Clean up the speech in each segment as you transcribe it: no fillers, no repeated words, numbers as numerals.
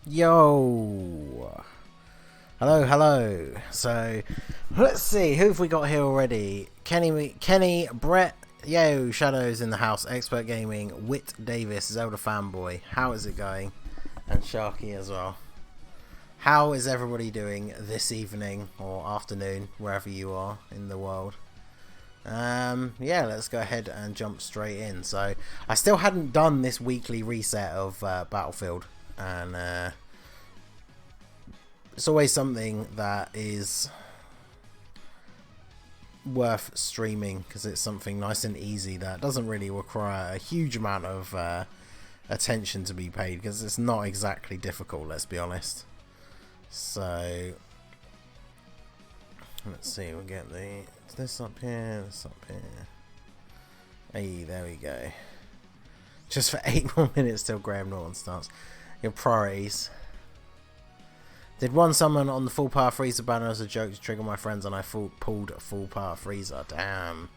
Yo, hello. So, let's see who have we got here already. Kenny, Brett, yo, Shadows in the house, Expert Gaming, Wit Davis, Zelda fanboy. How is it going? And Sharky as well. How is everybody doing this evening or afternoon, wherever you are in the world? Yeah, let's go ahead and jump straight in. So, I still hadn't done this weekly reset of Battlefield, and it's always something that is worth streaming because it's something nice and easy that doesn't really require a huge amount of attention to be paid, because it's not exactly difficult, let's be honest. So let's see, we'll get this up here, this up here. Hey, there we go. Just for 8 more minutes till Graham Norton starts. Your priorities. Did one summon on the full power freezer banner as a joke to trigger my friends, and I pulled full power freezer. Damn.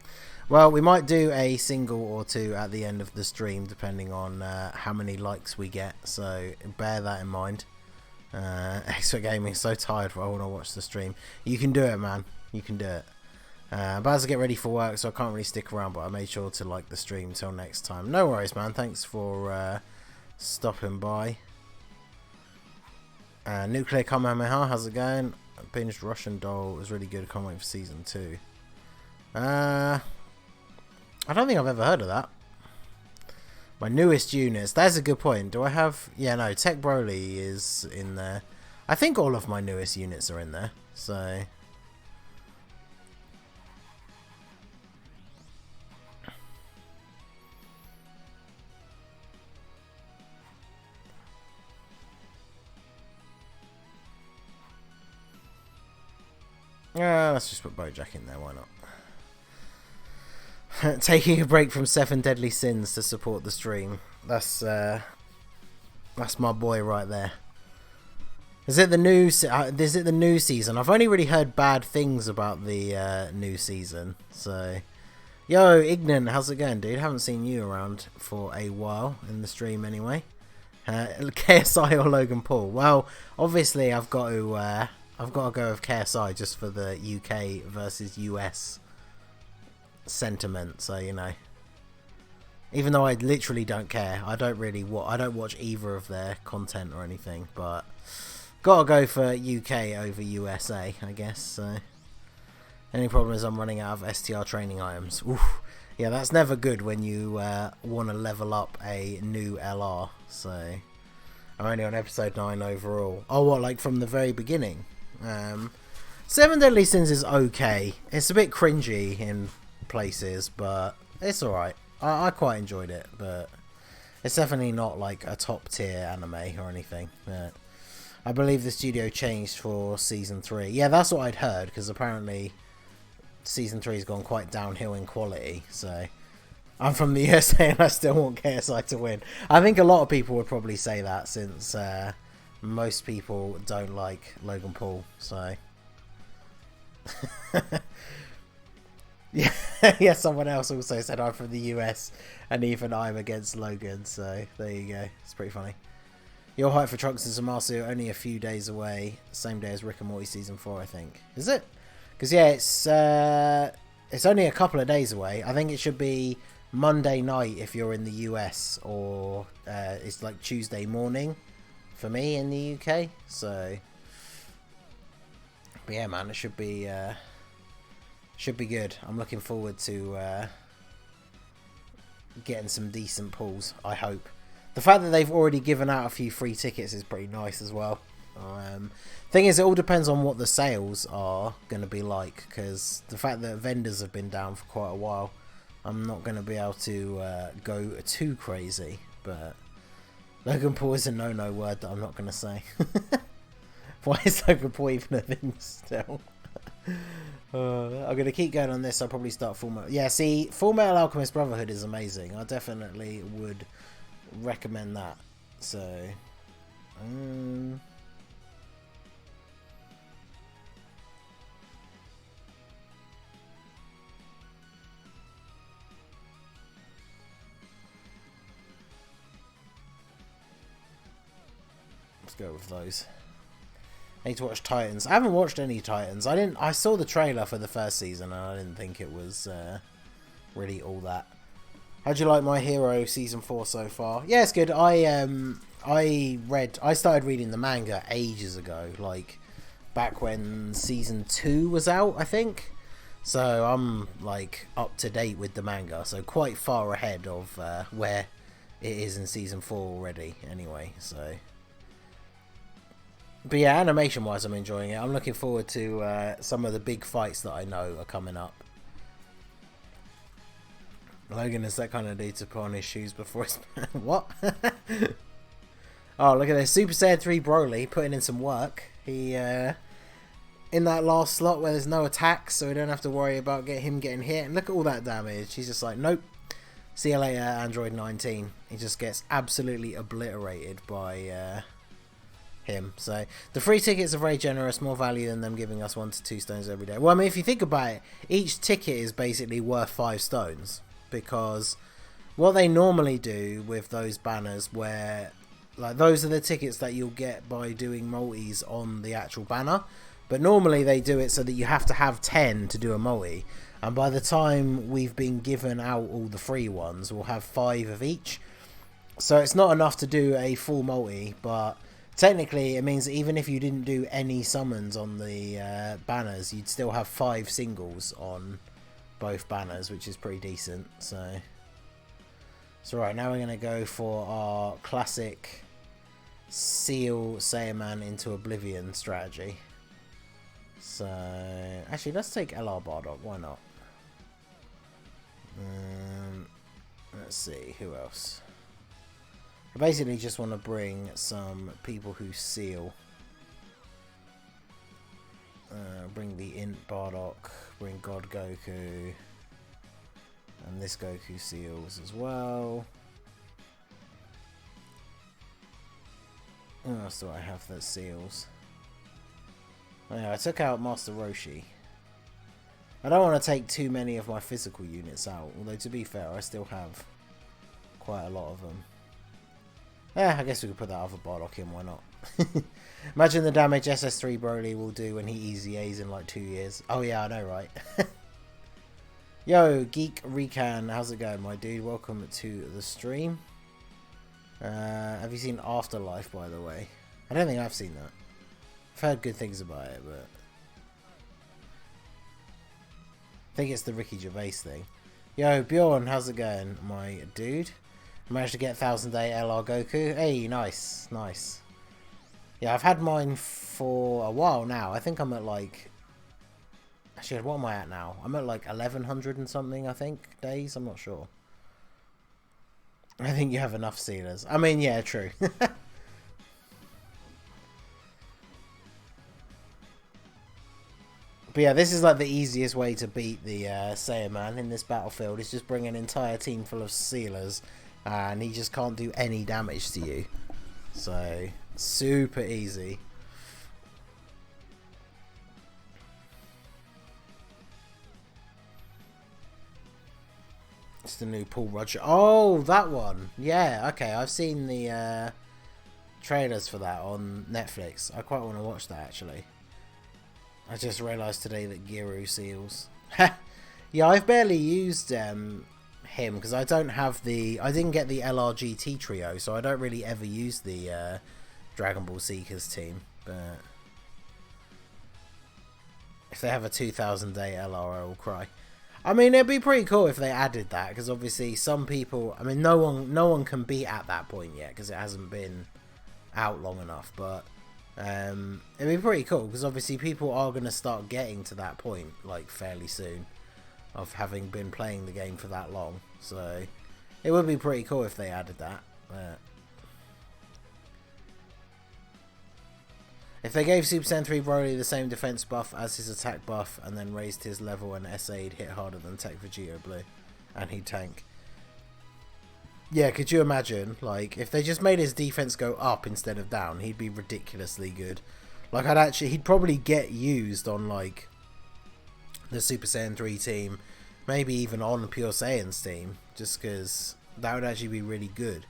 Well, we might do a single or two at the end of the stream, depending on how many likes we get. So bear that in mind. Extra Gaming is so tired, but I want to watch the stream. You can do it, man. You can do it. I'm about to get ready for work, so I can't really stick around, but I made sure to like the stream till next time. No worries, man. Thanks for stopping by. Nuclear Kamehameha, how's it going? Binged Russian Doll, it was really good. Can't wait for season 2. I don't think I've ever heard of that. My newest units, that's a good point. Do I have... Yeah, no, Tech Broly is in there. I think all of my newest units are in there, so... let's just put Bojack in there, why not? Taking a break from 7 Deadly Sins to support the stream. That's my boy right there. Is it the new season? I've only really heard bad things about the new season. So, yo, Ignan, how's it going, dude? Haven't seen you around for a while in the stream anyway. KSI or Logan Paul? Well, obviously I've got to go with KSI just for the UK versus US sentiment. So, you know, even though I literally don't care, I don't watch either of their content or anything, but gotta go for UK over USA, I guess. So, any problem is I'm running out of STR training items. Oof. Yeah, that's never good when you want to level up a new LR. So, I'm only on episode 9 overall. Oh, what, like from the very beginning? 7 Deadly Sins is okay. It's a bit cringy in places, but it's alright. I quite enjoyed it, but it's definitely not like a top tier anime or anything. But I believe the studio changed for season 3. Yeah, that's what I'd heard, because apparently season 3 has gone quite downhill in quality. So I'm from the USA and I still want KSI to win. I think a lot of people would probably say that, since most people don't like Logan Paul, so yeah. Yeah, someone else also said I'm from the US and even I'm against Logan, so there you go. It's pretty funny. Your hype for Trunks and Zamasu only a few days away, same day as Rick and Morty season 4, I think. Is it? Because yeah, it's only a couple of days away. I think it should be Monday night if you're in the US, or it's like Tuesday morning for me in the UK. So, but yeah, man, it should be good. I'm looking forward to getting some decent pulls, I hope. The fact that they've already given out a few free tickets is pretty nice as well. Thing is, it all depends on what the sales are going to be like, because the fact that vendors have been down for quite a while, I'm not going to be able to go too crazy. But Logan Paul is a no-no word that I'm not going to say. Why is Logan Paul even a thing still? I'm going to keep going on this. I'll probably start Full Metal. Yeah, see, Full Metal Alchemist Brotherhood is amazing. I definitely would recommend that. So, go with those. I need to watch Titans. I haven't watched any Titans. I saw the trailer for the first season and I didn't think it was really all that. How'd you like My Hero season 4 so far? Yeah, it's good. I started reading the manga ages ago, like back when season 2 was out, I think. So I'm like up to date with the manga, so quite far ahead of where it is in season 4 already. Anyway, so. But yeah, animation-wise, I'm enjoying it. I'm looking forward to some of the big fights that I know are coming up. Logan is that kind of dude to put on his shoes before his... What? Oh, look at this. Super Saiyan 3 Broly putting in some work. He, in that last slot where there's no attacks, so we don't have to worry about him getting hit. And look at all that damage. He's just like, nope. See you later, Android 19. He just gets absolutely obliterated by... him. So the free tickets are very generous, more value than them giving us 1 to 2 stones every day. Well, I mean, if you think about it, each ticket is basically worth 5 stones, because what they normally do with those banners, where like those are the tickets that you'll get by doing multis on the actual banner, but normally they do it so that you have to have 10 to do a multi, and by the time we've been given out all the free ones, we'll have 5 of each, so it's not enough to do a full multi. But technically, it means that even if you didn't do any summons on the banners, you'd still have 5 singles on both banners, which is pretty decent. So right, now we're going to go for our classic seal Saiyaman into Oblivion strategy. So, actually, let's take LR Bardock. Why not? Let's see, who else? I basically just want to bring some people who seal. Bring the Int Bardock, bring God Goku, and this Goku seals as well. What else do I have that seals? Oh yeah, I took out Master Roshi. I don't want to take too many of my physical units out, although to be fair, I still have quite a lot of them. Yeah, I guess we could put that other Bardock in, why not? Imagine the damage SS3 Broly will do when he EZAs in like 2 years. Oh yeah, I know, right? Yo, Geek Recan, how's it going, my dude? Welcome to the stream. Have you seen Afterlife, by the way? I don't think I've seen that. I've heard good things about it, but... I think it's the Ricky Gervais thing. Yo, Bjorn, how's it going, my dude? Managed to get 1000 Day LR Goku. Hey, nice, nice. Yeah, I've had mine for a while now. I think I'm at like... Actually, what am I at now? I'm at like 1100 and something, I think, days. I'm not sure. I think you have enough sealers. I mean, yeah, true. But yeah, this is like the easiest way to beat the Saiyaman in this battlefield. Is just bring an entire team full of sealers, and he just can't do any damage to you. So, super easy. It's the new Paul Roger. Oh, that one. Yeah, okay. I've seen the trailers for that on Netflix. I quite want to watch that, actually. I just realised today that Giru seals. Yeah, I've barely used him because I don't have the... I didn't get the LRGT trio, so I don't really ever use the Dragon Ball Seekers team. But if they have a 2000 day LR, I will cry. I mean, it'd be pretty cool if they added that, because obviously some people... I mean, no one can be at that point yet, because it hasn't been out long enough, but... it'd be pretty cool, because obviously people are going to start getting to that point, like, fairly soon, of having been playing the game for that long, so it would be pretty cool if they added that. If they gave Super Saiyan 3 Broly the same defense buff as his attack buff, and then raised his level and SA'd hit harder than Tech Vegeta Blue, and he'd tank. Yeah, could you imagine, like, if they just made his defense go up instead of down, he'd be ridiculously good. Like, he'd probably get used on, like, the Super Saiyan 3 team, maybe even on Pure Saiyan's team, just because that would actually be really good.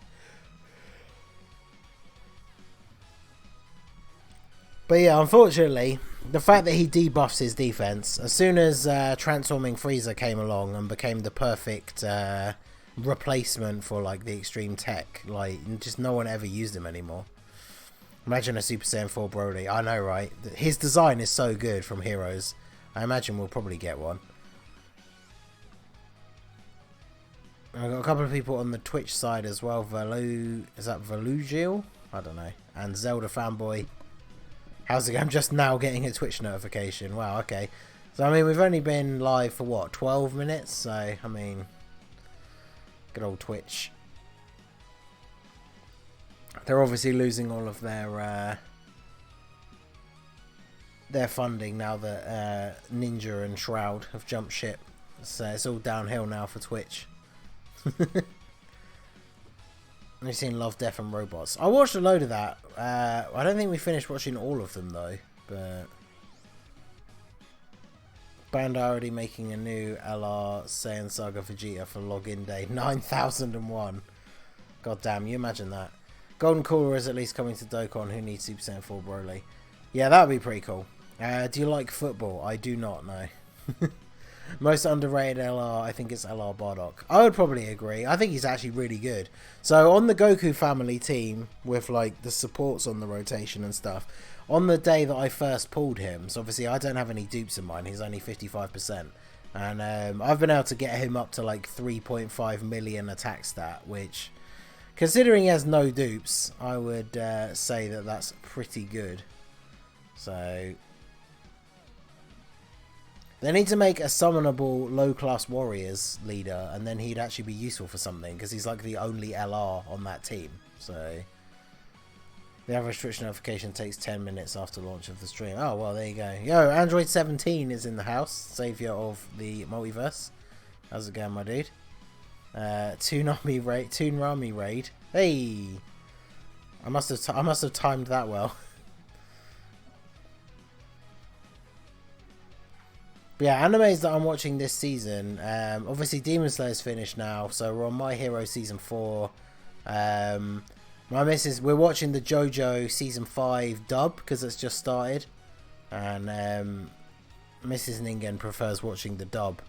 But yeah, unfortunately, the fact that he debuffs his defense as soon as Transforming Frieza came along and became the perfect replacement for like the extreme tech, like just no one ever used him anymore. Imagine a Super Saiyan 4 Broly. I know, right? His design is so good from Heroes. I imagine we'll probably get one. I've got a couple of people on the Twitch side as well. Is that Valugil? I don't know. And Zelda Fanboy. How's it going? I'm just now getting a Twitch notification. Wow, okay. So, I mean, we've only been live for, what, 12 minutes? So, I mean, good old Twitch. They're obviously losing all of their funding now that Ninja and Shroud have jumped ship. So, it's all downhill now for Twitch. You've seen Love, Death and Robots. I watched a load of that. I don't think we finished watching all of them though. But Bandai already making a new LR Saiyan Saga Vegeta for login day 9001. God damn, you imagine that. Golden Cooler is at least coming to Dokkan. Who needs Super Saiyan 4 Broly? Yeah, that would be pretty cool. Do you like football? I do not know. Most underrated LR, I think it's LR Bardock. I would probably agree. I think he's actually really good. So on the Goku family team, with like the supports on the rotation and stuff, on the day that I first pulled him, so obviously I don't have any dupes in mine, he's only 55%. And I've been able to get him up to like 3.5 million attack stat, which, considering he has no dupes, I would say that that's pretty good. So they need to make a summonable low-class warriors leader, and then he'd actually be useful for something, because he's like the only LR on that team. So the average Twitch notification takes 10 minutes after launch of the stream. Oh, well, there you go. Yo, Android 17 is in the house, savior of the multiverse. How's it going, my dude? Toonami raid. Hey, I must have timed that well. But yeah, animes that I'm watching this season, obviously Demon Slayer's finished now, so we're on My Hero Season 4. My missus, we're watching the JoJo Season 5 dub, because it's just started. And Mrs. Ningen prefers watching the dub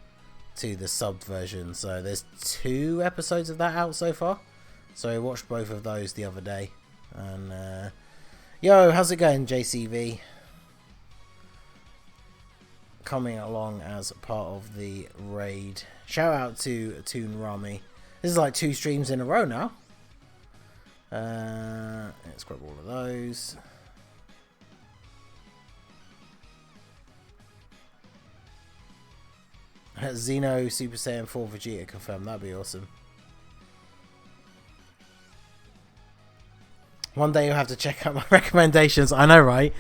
to the subbed version, so there's 2 episodes of that out so far. So we watched both of those the other day. And yo, how's it going, JCV? Coming along as part of the raid. Shout out to Toon Rami. This is like 2 streams in a row now. Let's grab all of those. Xeno Super Saiyan 4 Vegeta confirmed. That'd be awesome. One day you'll have to check out my recommendations. I know, right?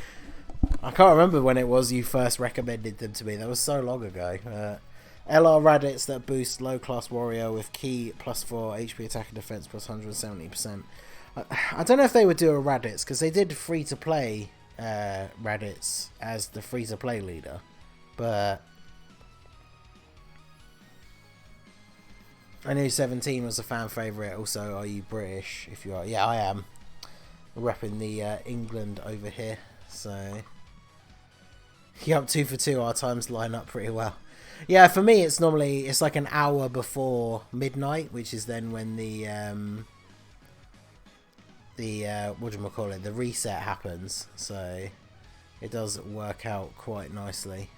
I can't remember when it was you first recommended them to me. That was so long ago. LR Raditz that boost low class warrior with key +4 HP attack and defense plus 170%. I don't know if they would do a Raditz, because they did free to play Raditz as the free to play leader, but I knew 17 was a fan favourite. Also, are you British? If you are, yeah, I am. We're repping the England over here. So, yep, 2 for 2. Our times line up pretty well. Yeah, for me, it's like an hour before midnight, which is then when the whatchamacallit, the reset happens. So, it does work out quite nicely.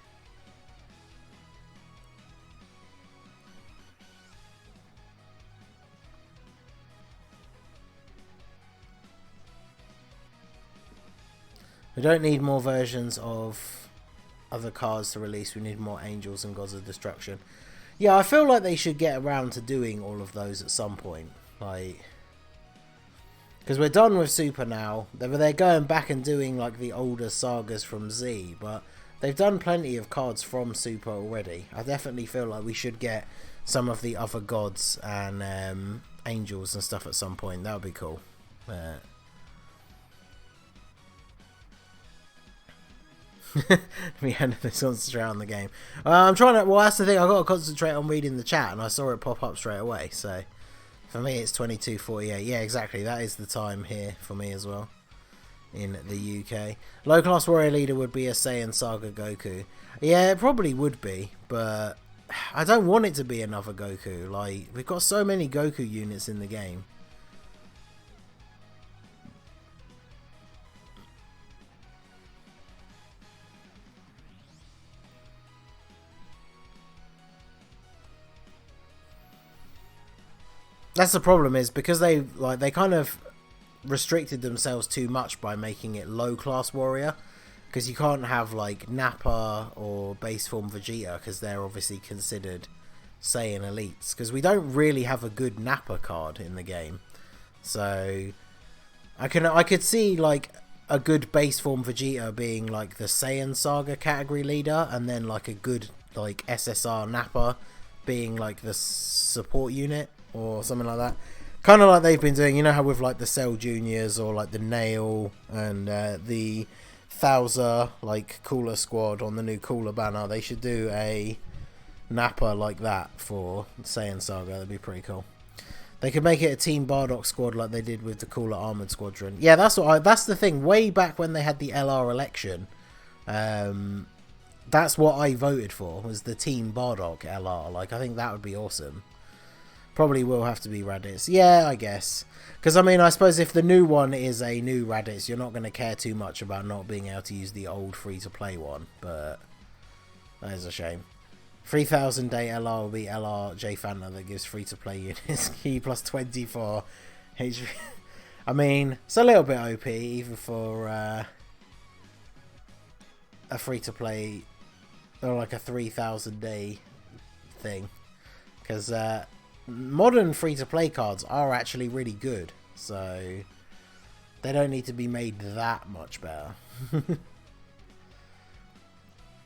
We don't need more versions of other cards to release. We need more Angels and Gods of Destruction. Yeah, I feel like they should get around to doing all of those at some point. Like, because we're done with Super now. They're going back and doing like the older sagas from Z, but they've done plenty of cards from Super already. I definitely feel like we should get some of the other gods and angels and stuff at some point. That would be cool. Me and this concentrate on the game. I'm trying to. Well, that's the thing. I got to concentrate on reading the chat, and I saw it pop up straight away. So for me, it's 22:48. Yeah, exactly. That is the time here for me as well. in the UK. Low class warrior leader would be a Saiyan Saga Goku. Yeah, it probably would be, but I don't want it to be another Goku. Like, we've got so many Goku units in the game. That's the problem, is because they kind of restricted themselves too much by making it low class warrior, because you can't have like Nappa or base form Vegeta because they're obviously considered Saiyan elites, because we don't really have a good Nappa card in the game. So I could see like a good base form Vegeta being like the Saiyan Saga category leader, and then like a good like SSR Nappa being like the support unit or something like that. Kind of like they've been doing, you know how with like the Cell Juniors or like the Nail and the Thouser like Cooler squad on the new Cooler banner, they should do a Nappa like that for Saiyan Saga. That'd be pretty cool. They could make it a Team Bardock squad like they did with the Cooler Armored Squadron. Yeah, that's the thing. Way back when they had the LR election, that's what I voted for, was the Team Bardock LR. Like, I think that would be awesome. Probably will have to be Raditz. Yeah, I guess. Because, I mean, I suppose if the new one is a new Raditz, you're not going to care too much about not being able to use the old free-to-play one. But that is a shame. 3000 day LR will be LR J Fanta that gives free-to-play units key plus 24 HP. I mean, it's a little bit OP, even for a free-to-play, or like a 3000 day thing. Because modern free-to-play cards are actually really good, so they don't need to be made that much better.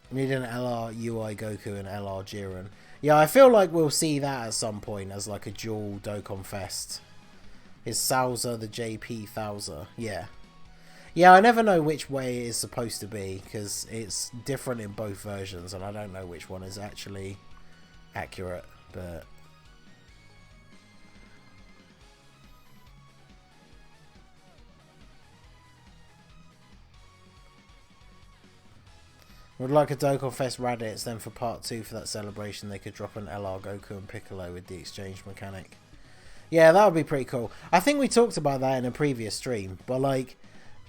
Need an LR UI Goku and LR Jiren. Yeah, I feel like we'll see that at some point as like a dual Dokkan Fest. Is Thouser the JP Thouser? Yeah. Yeah, I never know which way it is supposed to be, because it's different in both versions, and I don't know which one is actually accurate, but would like a Dokkan Fest Raditz, then for part 2 for that celebration they could drop an LR Goku and Piccolo with the exchange mechanic. Yeah, that would be pretty cool. I think we talked about that in a previous stream, but like,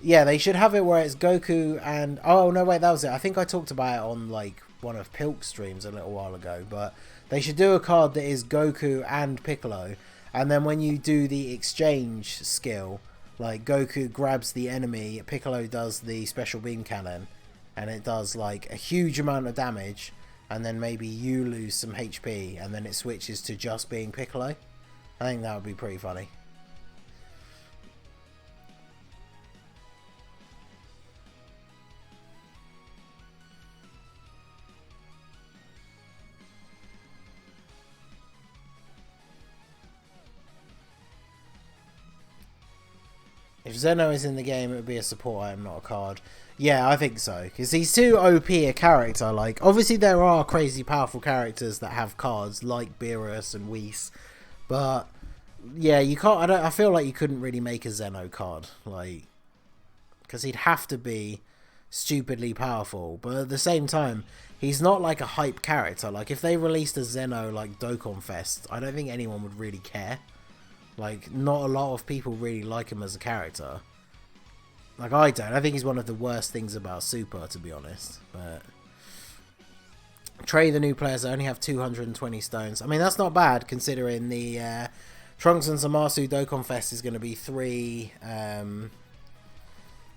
yeah, they should have it where it's Goku and... Oh, no, wait, that was it. I think I talked about it on like one of Pilk's streams a little while ago, but they should do a card that is Goku and Piccolo, and then when you do the exchange skill, like Goku grabs the enemy, Piccolo does the special beam cannon, and it does like a huge amount of damage, and then maybe you lose some HP, and then it switches to just being Piccolo. I think that would be pretty funny. If Zeno is in the game, it would be a support item, not a card. Yeah, I think so, because he's too OP a character. Like, obviously there are crazy powerful characters that have cards, like Beerus and Whis, but yeah, you can't. I feel like you couldn't really make a Zeno card, like, because he'd have to be stupidly powerful. But at the same time, he's not like a hype character. Like, if they released a Zeno like Dokkan Fest, I don't think anyone would really care. Like, not a lot of people really like him as a character. Like, I don't. I think he's one of the worst things about Super, to be honest. But Trey, the new players, that only have 220 stones. I mean, that's not bad, considering the Trunks and Zamasu Dokkan Fest is going to be 3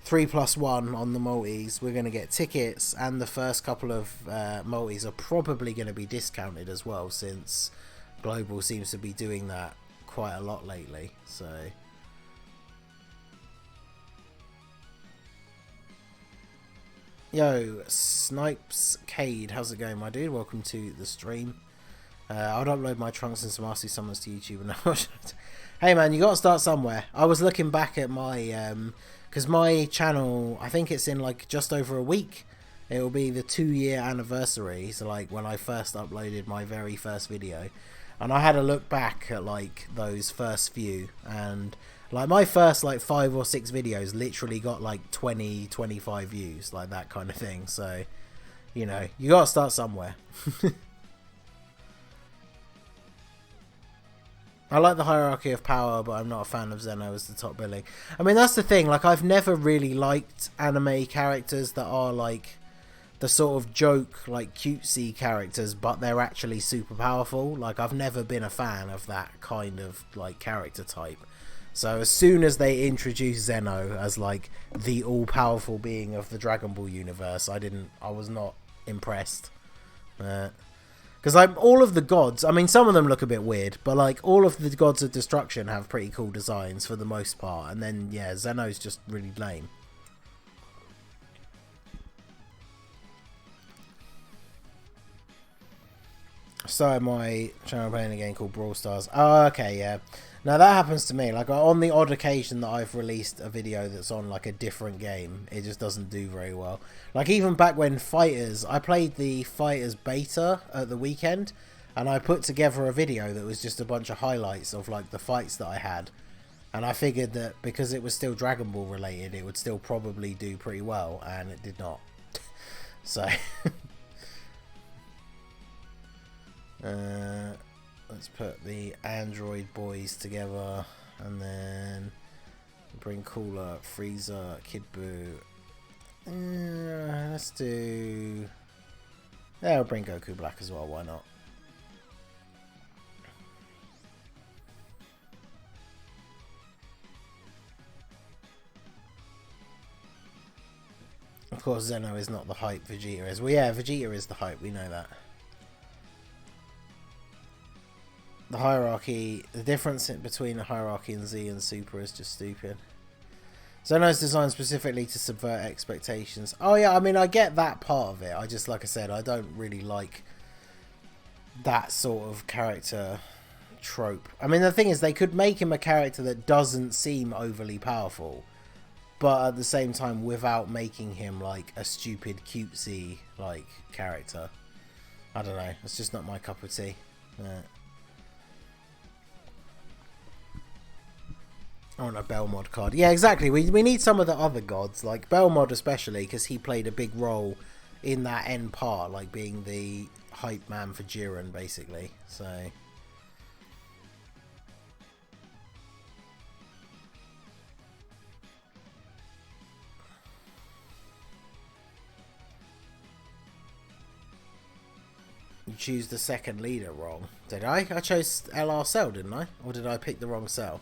3+1 on the multis. We're going to get tickets, and the first couple of multis are probably going to be discounted as well, since Global seems to be doing that quite a lot lately. So yo, Snipes Cade, how's it going, my dude? Welcome to the stream. I'll upload my Trunks and Samasi summons to YouTube now. Hey man, you got to start somewhere. I was looking back at my because my channel, I think it's in like just over a week. It will be the 2-year anniversary, so like when I first uploaded my very first video. And I had a look back at like those first few, and Like my first like 5 or 6 videos literally got like 20, 25 views, like that kind of thing. So, you know, you gotta start somewhere. I like the hierarchy of power, but I'm not a fan of Zeno as the top billing. I mean, that's the thing. Like, I've never really liked anime characters that are like the sort of joke, like cutesy characters, but they're actually super powerful. Like, I've never been a fan of that kind of like character type. So as soon as they introduced Zeno as like the all-powerful being of the Dragon Ball universe, I was not impressed. Because like all of the gods, I mean, some of them look a bit weird, but like all of the gods of destruction have pretty cool designs for the most part. And then yeah, Zeno's just really lame. So my channel playing a game called Brawl Stars. Oh, okay, yeah. Now that happens to me. Like on the odd occasion that I've released a video that's on like a different game, it just doesn't do very well. Like even back when Fighters, I played the Fighters beta at the weekend, and I put together a video that was just a bunch of highlights of like the fights that I had. And I figured that because it was still Dragon Ball related, it would still probably do pretty well, and it did not. So... let's put the Android boys together, and then bring Cooler, Frieza, Kid Buu. Let's do... yeah, I'll bring Goku Black as well, why not? Of course, Zeno is not the hype Vegeta is. Well, yeah, Vegeta is the hype, we know that. The hierarchy, the difference between a hierarchy and Z and Super is just stupid. Zeno's designed specifically to subvert expectations. Oh yeah, I mean, I get that part of it. I just, like I said, I don't really like that sort of character trope. I mean, the thing is, they could make him a character that doesn't seem overly powerful, but at the same time without making him like a stupid cutesy like character. I don't know, it's just not my cup of tea. I want a Belmod card. Yeah, exactly. We need some of the other gods, like Belmod especially, because he played a big role in that end part, like being the hype man for Jiren, basically. So... you choose the second leader wrong. Did I? I chose LR Cell, didn't I? Or did I pick the wrong cell?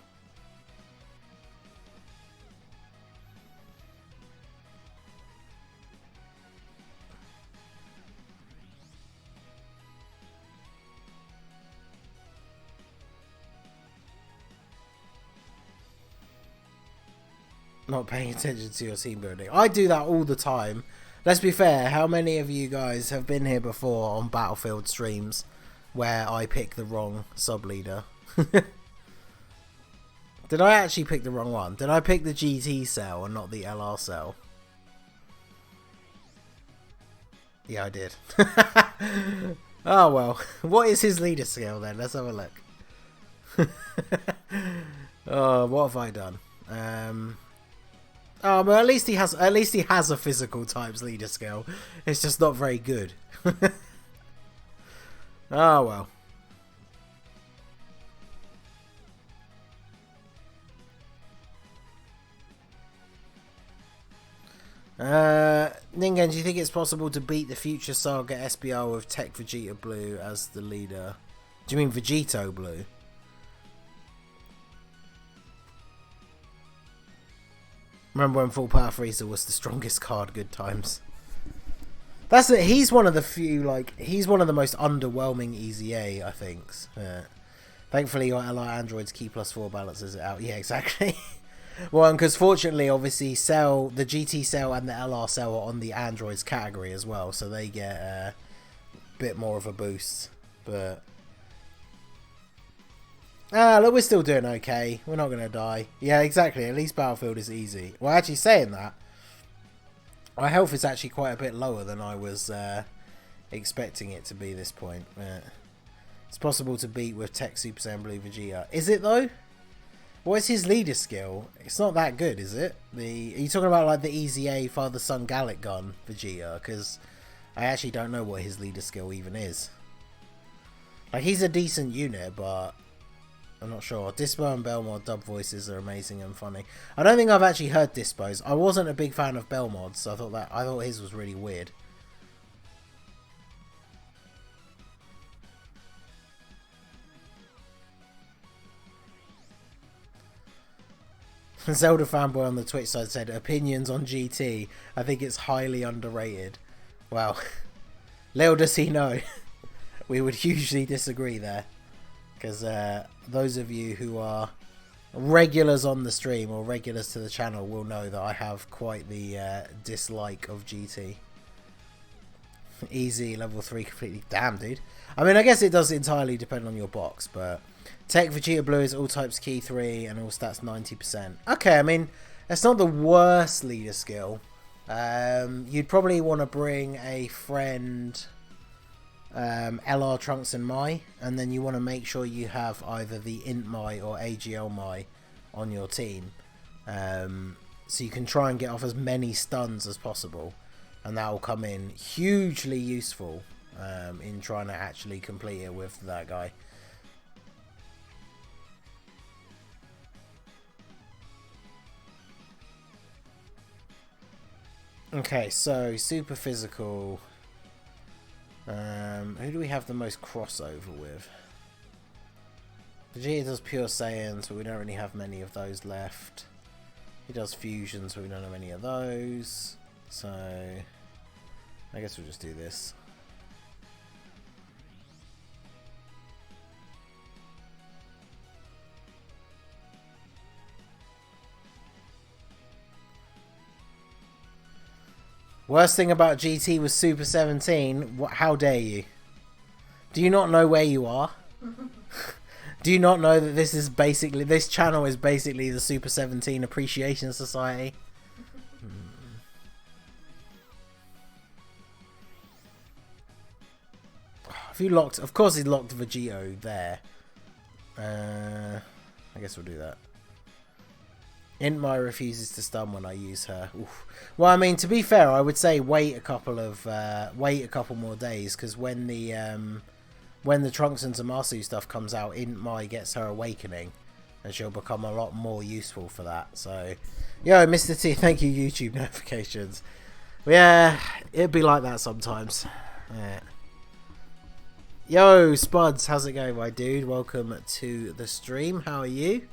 Not paying attention to your team building. I do that all the time. Let's be fair, how many of you guys have been here before on Battlefield streams where I pick the wrong sub-leader? Did I actually pick the wrong one? Did I pick the GT cell and not the LR cell? Yeah, I did. Oh well, what is his leader skill then? Let's have a look. Oh, what have I done? Oh, but at least he has a physical types leader skill. It's just not very good. Oh well. Ningen, do you think it's possible to beat the Future Saga SBR with Tech Vegeta Blue as the leader? Do you mean Vegito Blue? Remember when Full Power Frieza was the strongest card? Good times. That's it. He's one of the few, like, he's one of the most underwhelming EZA, I think. Thankfully, your LR Android's Key +4 balances it out. Yeah, exactly. Well, because fortunately, obviously, Cell, the GT Cell and the LR Cell are on the Androids category as well, so they get a bit more of a boost. But look, we're still doing okay. We're not going to die. Yeah, exactly. At least Battlefield is easy. Well, actually, saying that, our health is actually quite a bit lower than I was expecting it to be this point. It's possible to beat with Tech Super Saiyan Blue Vegeta. Is it, though? What's his leader skill? It's not that good, is it? Are you talking about like the EZA Father Son Gallic gun Vegeta? Because I actually don't know what his leader skill even is. Like, he's a decent unit, but I'm not sure. Dispo and Belmod dub voices are amazing and funny. I don't think I've actually heard Dispo's. I wasn't a big fan of Belmod's, so I thought his was really weird. Zelda fanboy on the Twitch side said, opinions on GT. I think it's highly underrated. Well, little does he know. We would hugely disagree there. Because those of you who are regulars on the stream or regulars to the channel will know that I have quite the dislike of GT. Easy, level 3 completely. Damn, dude. I mean, I guess it does entirely depend on your box, but Tech Vegeta Blue is all types key 3 and all stats 90%. Okay, I mean, that's not the worst leader skill. You'd probably want to bring a friend, LR Trunks and Mai, and then you want to make sure you have either the Int Mai or AGL Mai on your team. So you can try and get off as many stuns as possible. And that will come in hugely useful in trying to actually complete it with that guy. Okay, so super physical. Who do we have the most crossover with? Vegeta does Pure Saiyans, but we don't really have many of those left. He does fusions, but we don't have any of those. So I guess we'll just do this. Worst thing about GT was Super 17. How dare you? Do you not know where you are? Do you not know that this channel is basically the Super 17 Appreciation Society? Have you locked? Of course, he locked Vegito there. I guess we'll do that. Intmai refuses to stun when I use her. Oof. Well, I mean, to be fair, I would say wait a couple more days, because when the Trunks and Zamasu stuff comes out, Intmai gets her awakening, and she'll become a lot more useful for that. So, yo, Mr. T, thank you, YouTube notifications. Yeah, it'd be like that sometimes. Yeah. Yo, Spuds, how's it going, my dude? Welcome to the stream. How are you?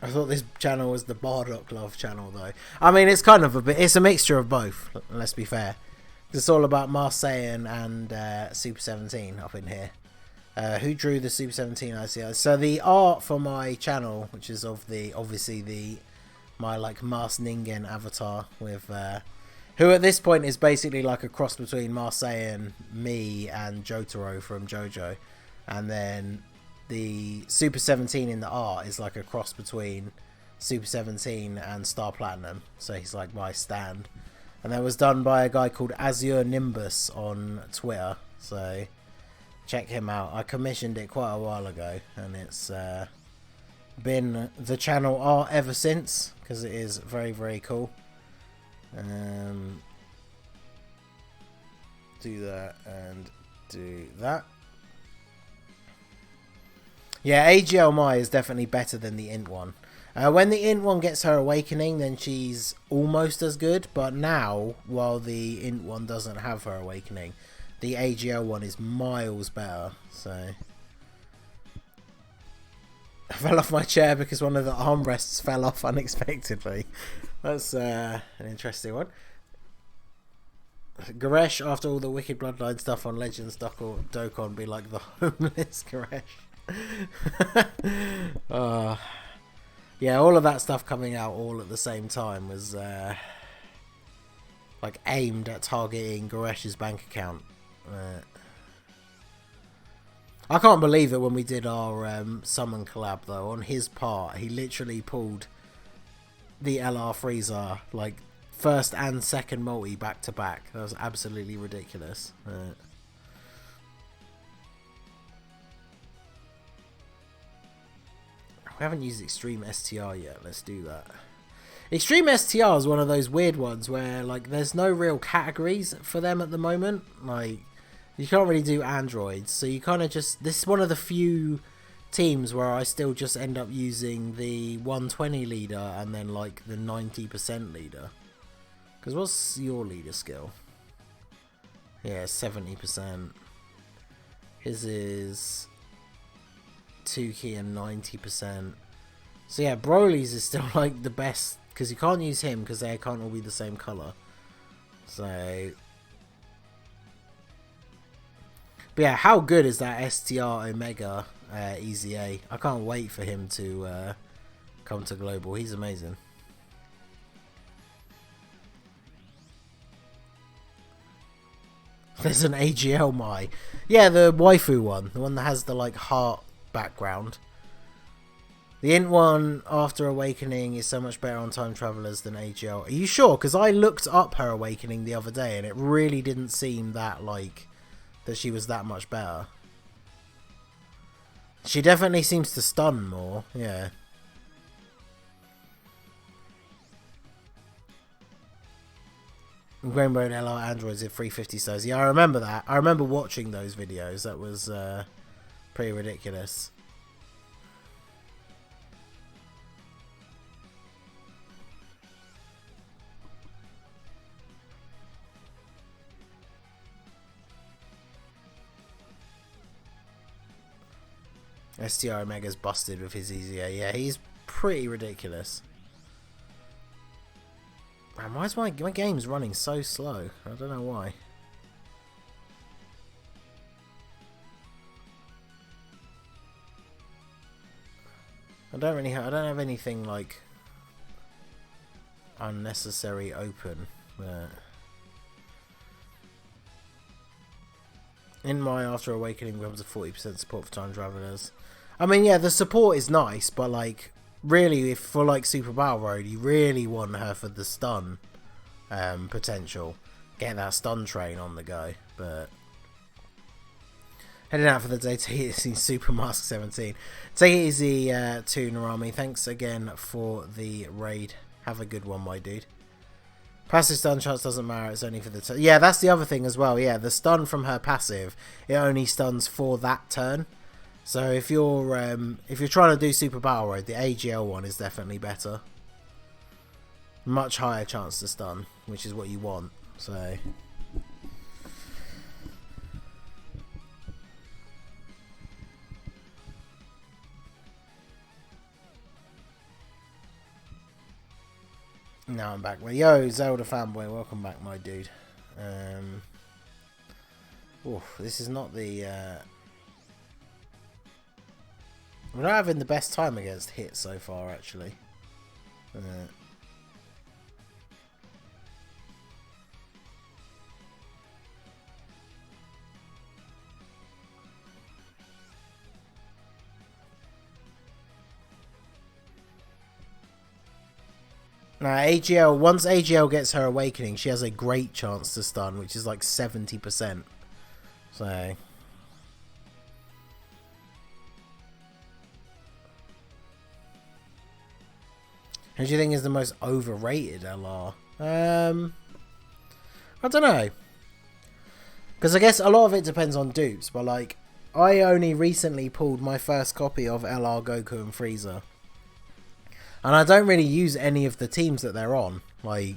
I thought this channel was the Bardock Love channel, though. I mean, it's kind of it's a mixture of both, let's be fair. It's all about Marseillan and Super 17 up in here. Who drew the Super 17 ICI? So the art for my channel, which is of my like Mars Ningen avatar with who at this point is basically like a cross between Marseillan, me, and Jotaro from JoJo, and then the Super 17 in the art is like a cross between Super 17 and Star Platinum, so he's like my stand. And that was done by a guy called Azure Nimbus on Twitter, so check him out. I commissioned it quite a while ago, and it's been the channel art ever since, because it is very, very cool. Do that and do that. Yeah, AGL Mai is definitely better than the Int one. When the Int one gets her awakening, then she's almost as good. But now, while the Int one doesn't have her awakening, the AGL one is miles better. So I fell off my chair because one of the armrests fell off unexpectedly. That's an interesting one. Goresh, after all the Wicked Bloodline stuff on Legends Dokkan, be like the homeless Goresh. Yeah, all of that stuff coming out all at the same time was like aimed at targeting Goresh's bank account. I can't believe that when we did our summon collab though, on his part he literally pulled the LR Frieza like first and second multi back to back. That was absolutely ridiculous. We haven't used Extreme STR yet. Let's do that. Extreme STR is one of those weird ones where, like, there's no real categories for them at the moment. Like, you can't really do androids, so you kind of just... This is one of the few teams where I still just end up using the 120 leader and then, like, the 90% leader. Because what's your leader skill? Yeah, 70%. His is 2 key and 90%. So yeah, Broly's is still like the best because you can't use him because they can't all be the same color. So, but yeah, how good is that STR Omega EZA? I can't wait for him to come to global. He's amazing. There's an AGL Mai. Yeah, the waifu one. The one that has the, like, heart background. The int one, after Awakening, is so much better on Time Travelers than AGL. Are you sure? Because I looked up her Awakening the other day, and it really didn't seem that, like, that she was that much better. She definitely seems to stun more, yeah. Rainbow and LR Androids at 350 stars. Yeah, I remember that. I remember watching those videos. That was pretty ridiculous. STR Omega's busted with his EZA. Yeah, he's pretty ridiculous. Man, why is my game's running so slow? I don't know why. I don't have anything like unnecessary open. But in my After Awakening becomes a 40% support for Time Travelers. I mean, yeah, the support is nice, but like, really, if for like Super Battle Road, you really want her for the stun potential. Get that stun train on the go. But heading out for the day, take it easy, Super Mask 17. Take it easy to Narami. Thanks again for the raid. Have a good one, my dude. Passive stun chance doesn't matter, it's only for the turn. Yeah, that's the other thing as well. Yeah, the stun from her passive, it only stuns for that turn. So if you're trying to do Super Battle Road, the AGL one is definitely better. Much higher chance to stun, which is what you want. So now I'm back. Well, yo, Zelda fanboy, welcome back, my dude. This is not the. We're not having the best time against hit so far, actually. Now, AGL, once AGL gets her Awakening, she has a great chance to stun, which is like 70%. So who do you think is the most overrated LR? I don't know. Because I guess a lot of it depends on dupes, but like, I only recently pulled my first copy of LR Goku and Frieza. And I don't really use any of the teams that they're on. Like,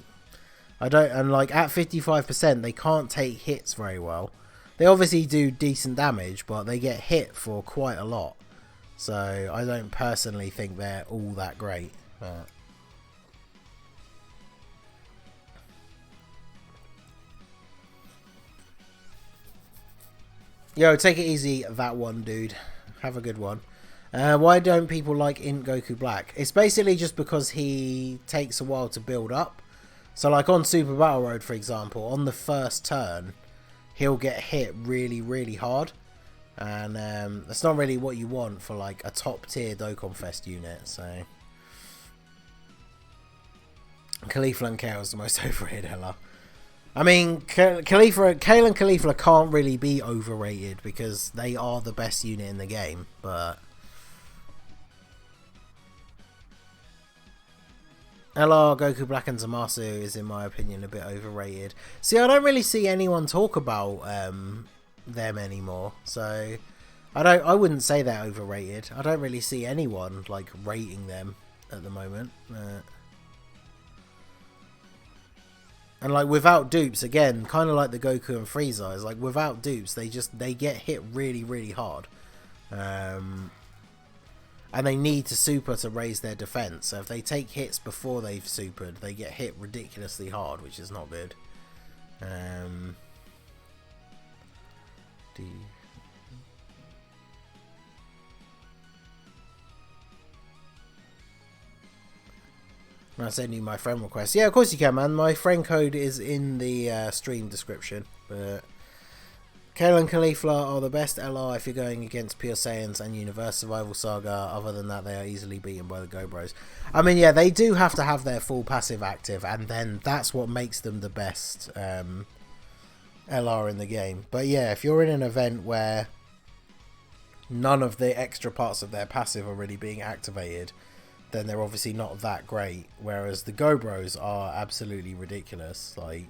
I don't, and like at 55%, they can't take hits very well. They obviously do decent damage, but they get hit for quite a lot. So I don't personally think they're all that great. But yo, take it easy, that one, dude. Have a good one. Why don't people like Int Goku Black? It's basically just because he takes a while to build up. So like on Super Battle Road, for example, on the first turn, he'll get hit really, really hard. And that's not really what you want for like a top tier Dokkan Fest unit. So Caulifla and Kale is the most overrated LR. I mean, Kale and Caulifla can't really be overrated because they are the best unit in the game, but LR, Goku Black and Zamasu is, in my opinion, a bit overrated. See, I don't really see anyone talk about them anymore, so I wouldn't say they're overrated. I don't really see anyone like rating them at the moment. And like without dupes, again, kind of like the Goku and Frieza, is like without dupes, they get hit really, really hard. And they need to super to raise their defense. So if they take hits before they've supered, they get hit ridiculously hard, which is not good. I send you my friend request. Yeah, of course you can, man. My friend code is in the stream description. But Kale and Caulifla are the best LR if you're going against Pure Saiyans and Universe Survival Saga. Other than that, they are easily beaten by the Go Bros. I mean, yeah, they do have to have their full passive active, and then that's what makes them the best LR in the game. But yeah, if you're in an event where none of the extra parts of their passive are really being activated, then they're obviously not that great. Whereas the Go Bros are absolutely ridiculous. Like,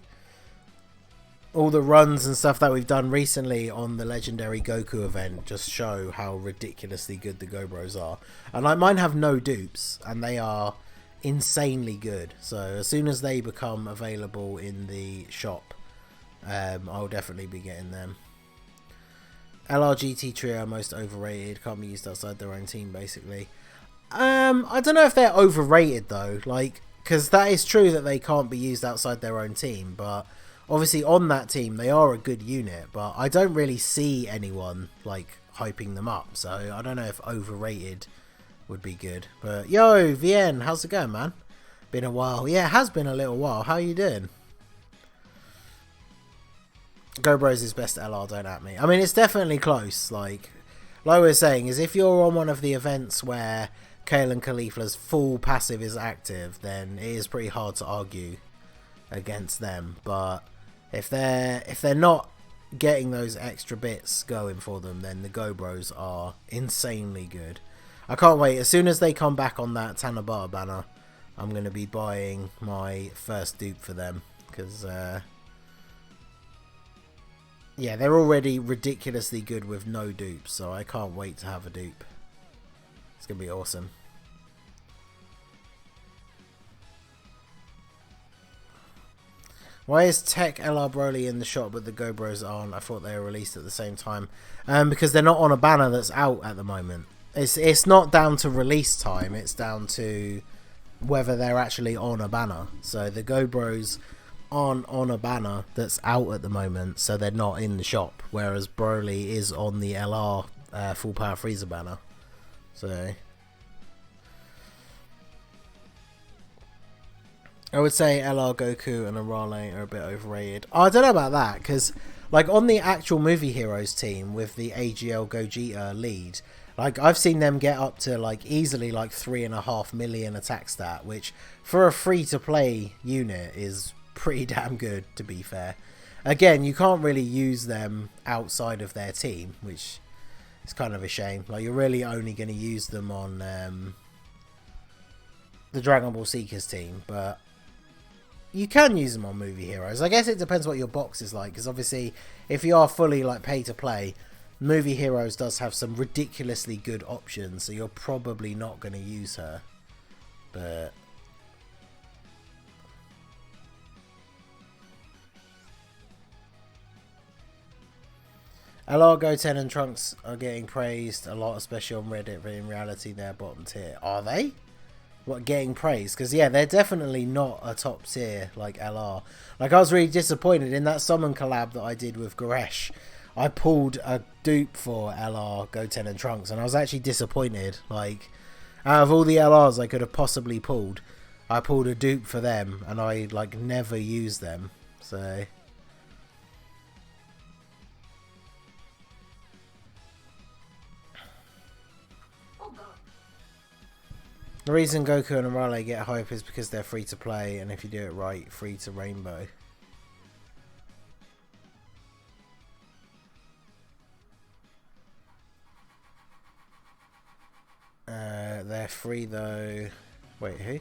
all the runs and stuff that we've done recently on the legendary Goku event just show how ridiculously good the Go Bros are. And like, mine have no dupes, and they are insanely good. So as soon as they become available in the shop, I'll definitely be getting them. LRGT Trio most overrated, can't be used outside their own team basically. I don't know if they're overrated though, like, because that is true that they can't be used outside their own team, but obviously on that team they are a good unit, but I don't really see anyone like hyping them up, so I don't know if overrated would be good. But yo, VN, how's it going, man? Been a while. Yeah, it has been a little while. How you doing? Go Bros is best LR, don't at me. I mean, it's definitely close. Like I was saying, is if you're on one of the events where Kale and Caulifla's full passive is active, then it is pretty hard to argue against them. But if they're not getting those extra bits going for them, then the Go Bros are insanely good. I can't wait. As soon as they come back on that Tanabata banner, I'm going to be buying my first dupe for them, because yeah, they're already ridiculously good with no dupes, so I can't wait to have a dupe. It's going to be awesome. Why is Tech LR Broly in the shop but the Go Bros aren't? I thought they were released at the same time. Because they're not on a banner that's out at the moment. It's not down to release time, it's down to whether they're actually on a banner. So the Go Bros aren't on a banner that's out at the moment, so they're not in the shop, whereas Broly is on the LR Full Power Frieza banner. So I would say LR Goku and Arale are a bit overrated. I don't know about that, because like on the actual Movie Heroes team with the AGL Gogeta lead, like I've seen them get up to like easily like 3.5 million attack stat, which for a free to play unit is pretty damn good, to be fair. Again, you can't really use them outside of their team, which is kind of a shame. Like, you're really only going to use them on the Dragon Ball Seekers team, but you can use them on Movie Heroes. I guess it depends what your box is like, because obviously if you are fully like pay to play, Movie Heroes does have some ridiculously good options, so you're probably not going to use her. But LR, Goten and Trunks are getting praised a lot, especially on Reddit, but in reality they're bottom tier. Are they? What, getting praised? Because yeah, they're definitely not a top tier like LR. Like, I was really disappointed in that summon collab that I did with Goresh. I pulled a dupe for LR, Goten and Trunks, and I was actually disappointed. Like, out of all the LRs I could have possibly pulled, I pulled a dupe for them, and I like never used them. So the reason Goku and Arale get hype is because they're free to play, and if you do it right, free to rainbow. They're free though. Wait, who?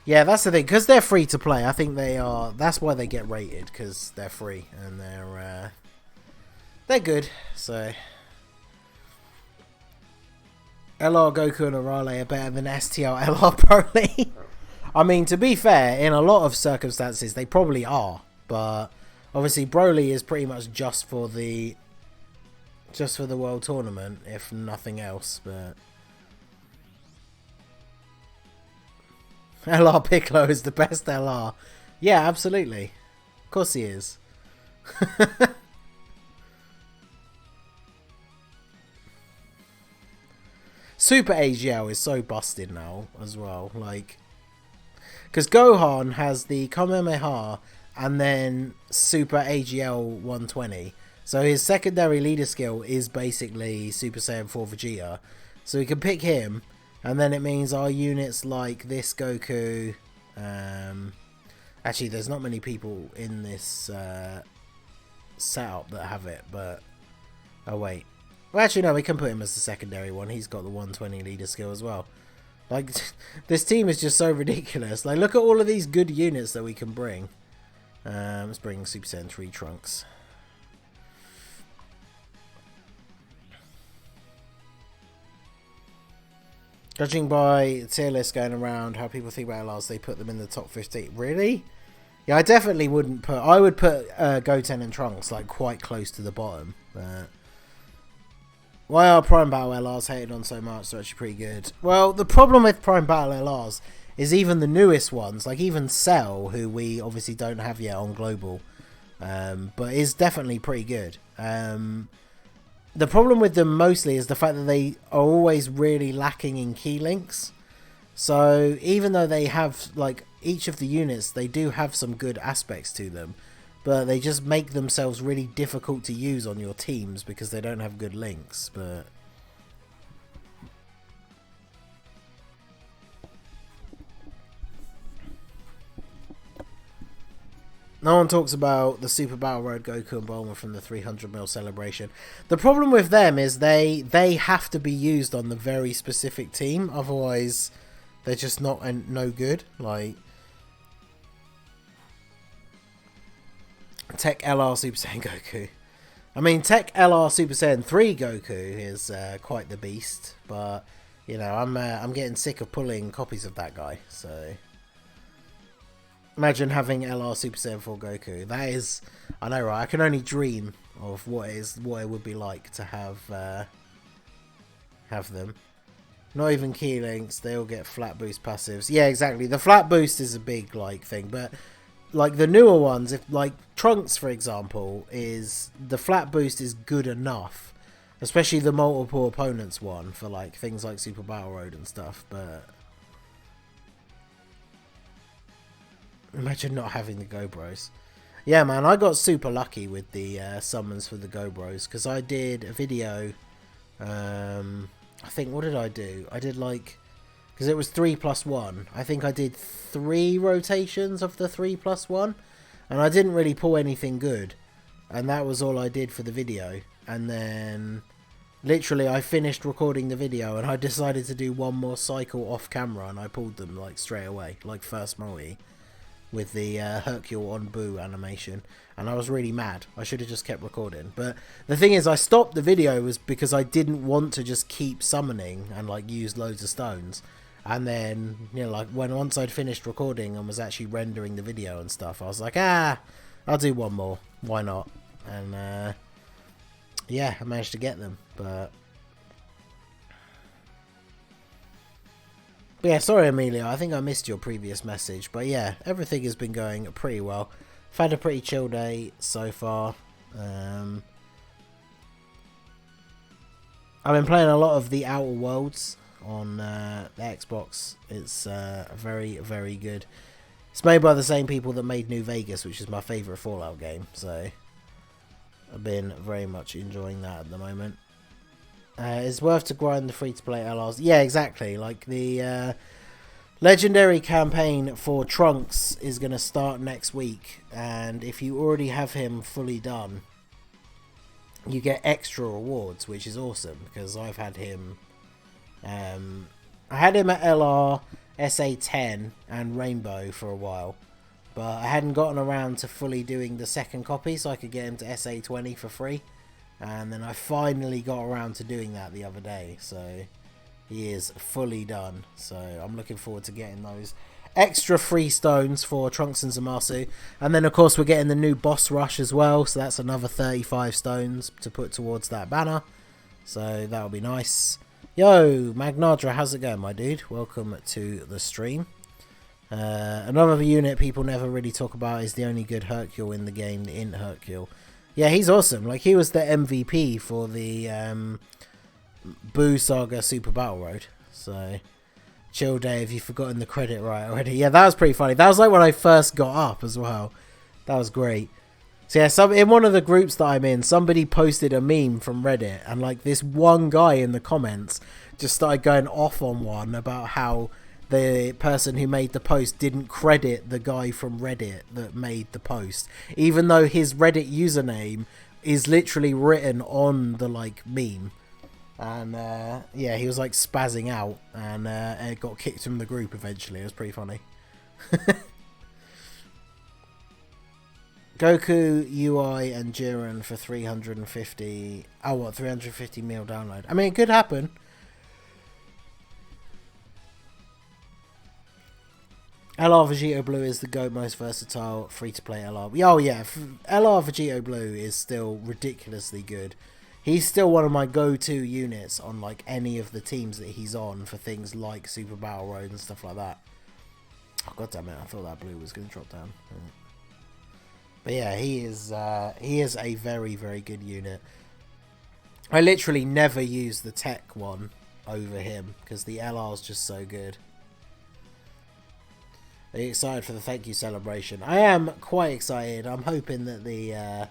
Yeah, that's the thing, because they're free to play. I think they are. That's why they get rated, because they're free and they're good. So LR Goku and Arale are better than STL LR Broly. I mean, to be fair, in a lot of circumstances, they probably are. But obviously, Broly is pretty much just for the World Tournament, if nothing else. But LR Piccolo is the best LR. Yeah, absolutely. Of course he is. Super AGL is so busted now as well. Like, because Gohan has the Kamehameha and then Super AGL 120. So his secondary leader skill is basically Super Saiyan 4 Vegeta. So we can pick him. And then it means our units like this Goku... actually, there's not many people in this setup that have it, but... Oh, wait. Well, actually, no, we can put him as the secondary one. He's got the 120 leader skill as well. Like, this team is just so ridiculous. Like, look at all of these good units that we can bring. Let's bring Super Saiyan 3 Trunks. Judging by tier lists going around, how people think about LRs, they put them in the top 50. Really? Yeah, I definitely wouldn't put... I would put Goten and Trunks, like, quite close to the bottom. But why are Prime Battle LRs hated on so much? They're actually pretty good. Well, the problem with Prime Battle LRs is even the newest ones, like even Cell, who we obviously don't have yet on Global, but is definitely pretty good. The problem with them mostly is the fact that they are always really lacking in key links. So even though they have, like, each of the units, they do have some good aspects to them, but they just make themselves really difficult to use on your teams because they don't have good links. But no one talks about the Super Battle Road Goku and Bulma from the 300mm celebration. The problem with them is they have to be used on the very specific team, otherwise they're just not no good. Like Tech LR Super Saiyan Goku. I mean, Tech LR Super Saiyan 3 Goku is quite the beast, but you know, I'm getting sick of pulling copies of that guy. So imagine having LR Super Saiyan 4 Goku. That is, I know, right? I can only dream of what it would be like to have them. Not even key links. They all get flat boost passives. Yeah, exactly. The flat boost is a big like thing, but like the newer ones, if like Trunks, for example, is the flat boost is good enough, especially the multiple opponents one for like things like Super Battle Road and stuff. But imagine not having the Go Bros. Yeah, man, I got super lucky with the summons for the Go Bros because I did a video. I think, what did I do? I did like, because it was 3+1. I think I did 3 rotations of the 3+1, and I didn't really pull anything good, and that was all I did for the video. And then literally I finished recording the video and I decided to do one more cycle off camera, and I pulled them like straight away, like first multi, with the Hercule on Boo animation, and I was really mad. I should have just kept recording, but the thing is I stopped the video was because I didn't want to just keep summoning and like use loads of stones. And then, you know, like once I'd finished recording and was actually rendering the video and stuff, I was like, I'll do one more, why not? And yeah, I managed to get them. But yeah, sorry Amelia, I think I missed your previous message. But yeah, everything has been going pretty well. I've had a pretty chill day so far. I've been playing a lot of the Outer Worlds on the Xbox. It's very, very good. It's made by the same people that made New Vegas, which is my favourite Fallout game. So I've been very much enjoying that at the moment. It's worth to grind the free-to-play LRs. Yeah, exactly. Like the legendary campaign for Trunks is going to start next week, and if you already have him fully done, you get extra rewards, which is awesome because I've had him. I had him at LR, SA10 and Rainbow for a while. But I hadn't gotten around to fully doing the second copy so I could get him to SA20 for free. And then I finally got around to doing that the other day. So he is fully done. So I'm looking forward to getting those extra free stones for Trunks and Zamasu. And then of course we're getting the new boss rush as well. So that's another 35 stones to put towards that banner. So that'll be nice. Yo, Magnadra, how's it going, my dude? Welcome to the stream. Another unit people never really talk about is the only good Hercule in the game, the Int Hercule. Yeah, he's awesome. Like, he was the MVP for the Boo Saga Super Battle Road. So, chill, Dave, you've forgotten the credit right already. Yeah, that was pretty funny. That was like when I first got up as well. That was great. So yeah, in one of the groups that I'm in, somebody posted a meme from Reddit, and like this one guy in the comments just started going off on one about how the person who made the post didn't credit the guy from Reddit that made the post, even though his Reddit username is literally written on the like meme. And yeah, he was like spazzing out, and it got kicked from the group eventually. It was pretty funny. Goku, UI, and Jiren for 350. Oh, what? 350 mil download. I mean, it could happen. LR Vegito Blue is the GOAT, most versatile free-to-play LR. Oh yeah, LR Vegito Blue is still ridiculously good. He's still one of my go-to units on like any of the teams that he's on for things like Super Battle Road and stuff like that. Oh god damn it! I thought that blue was going to drop down. But yeah, he is a very, very good unit. I literally never use the tech one over him because the LR is just so good. Are you excited for the thank you celebration? I am quite excited. I'm hoping that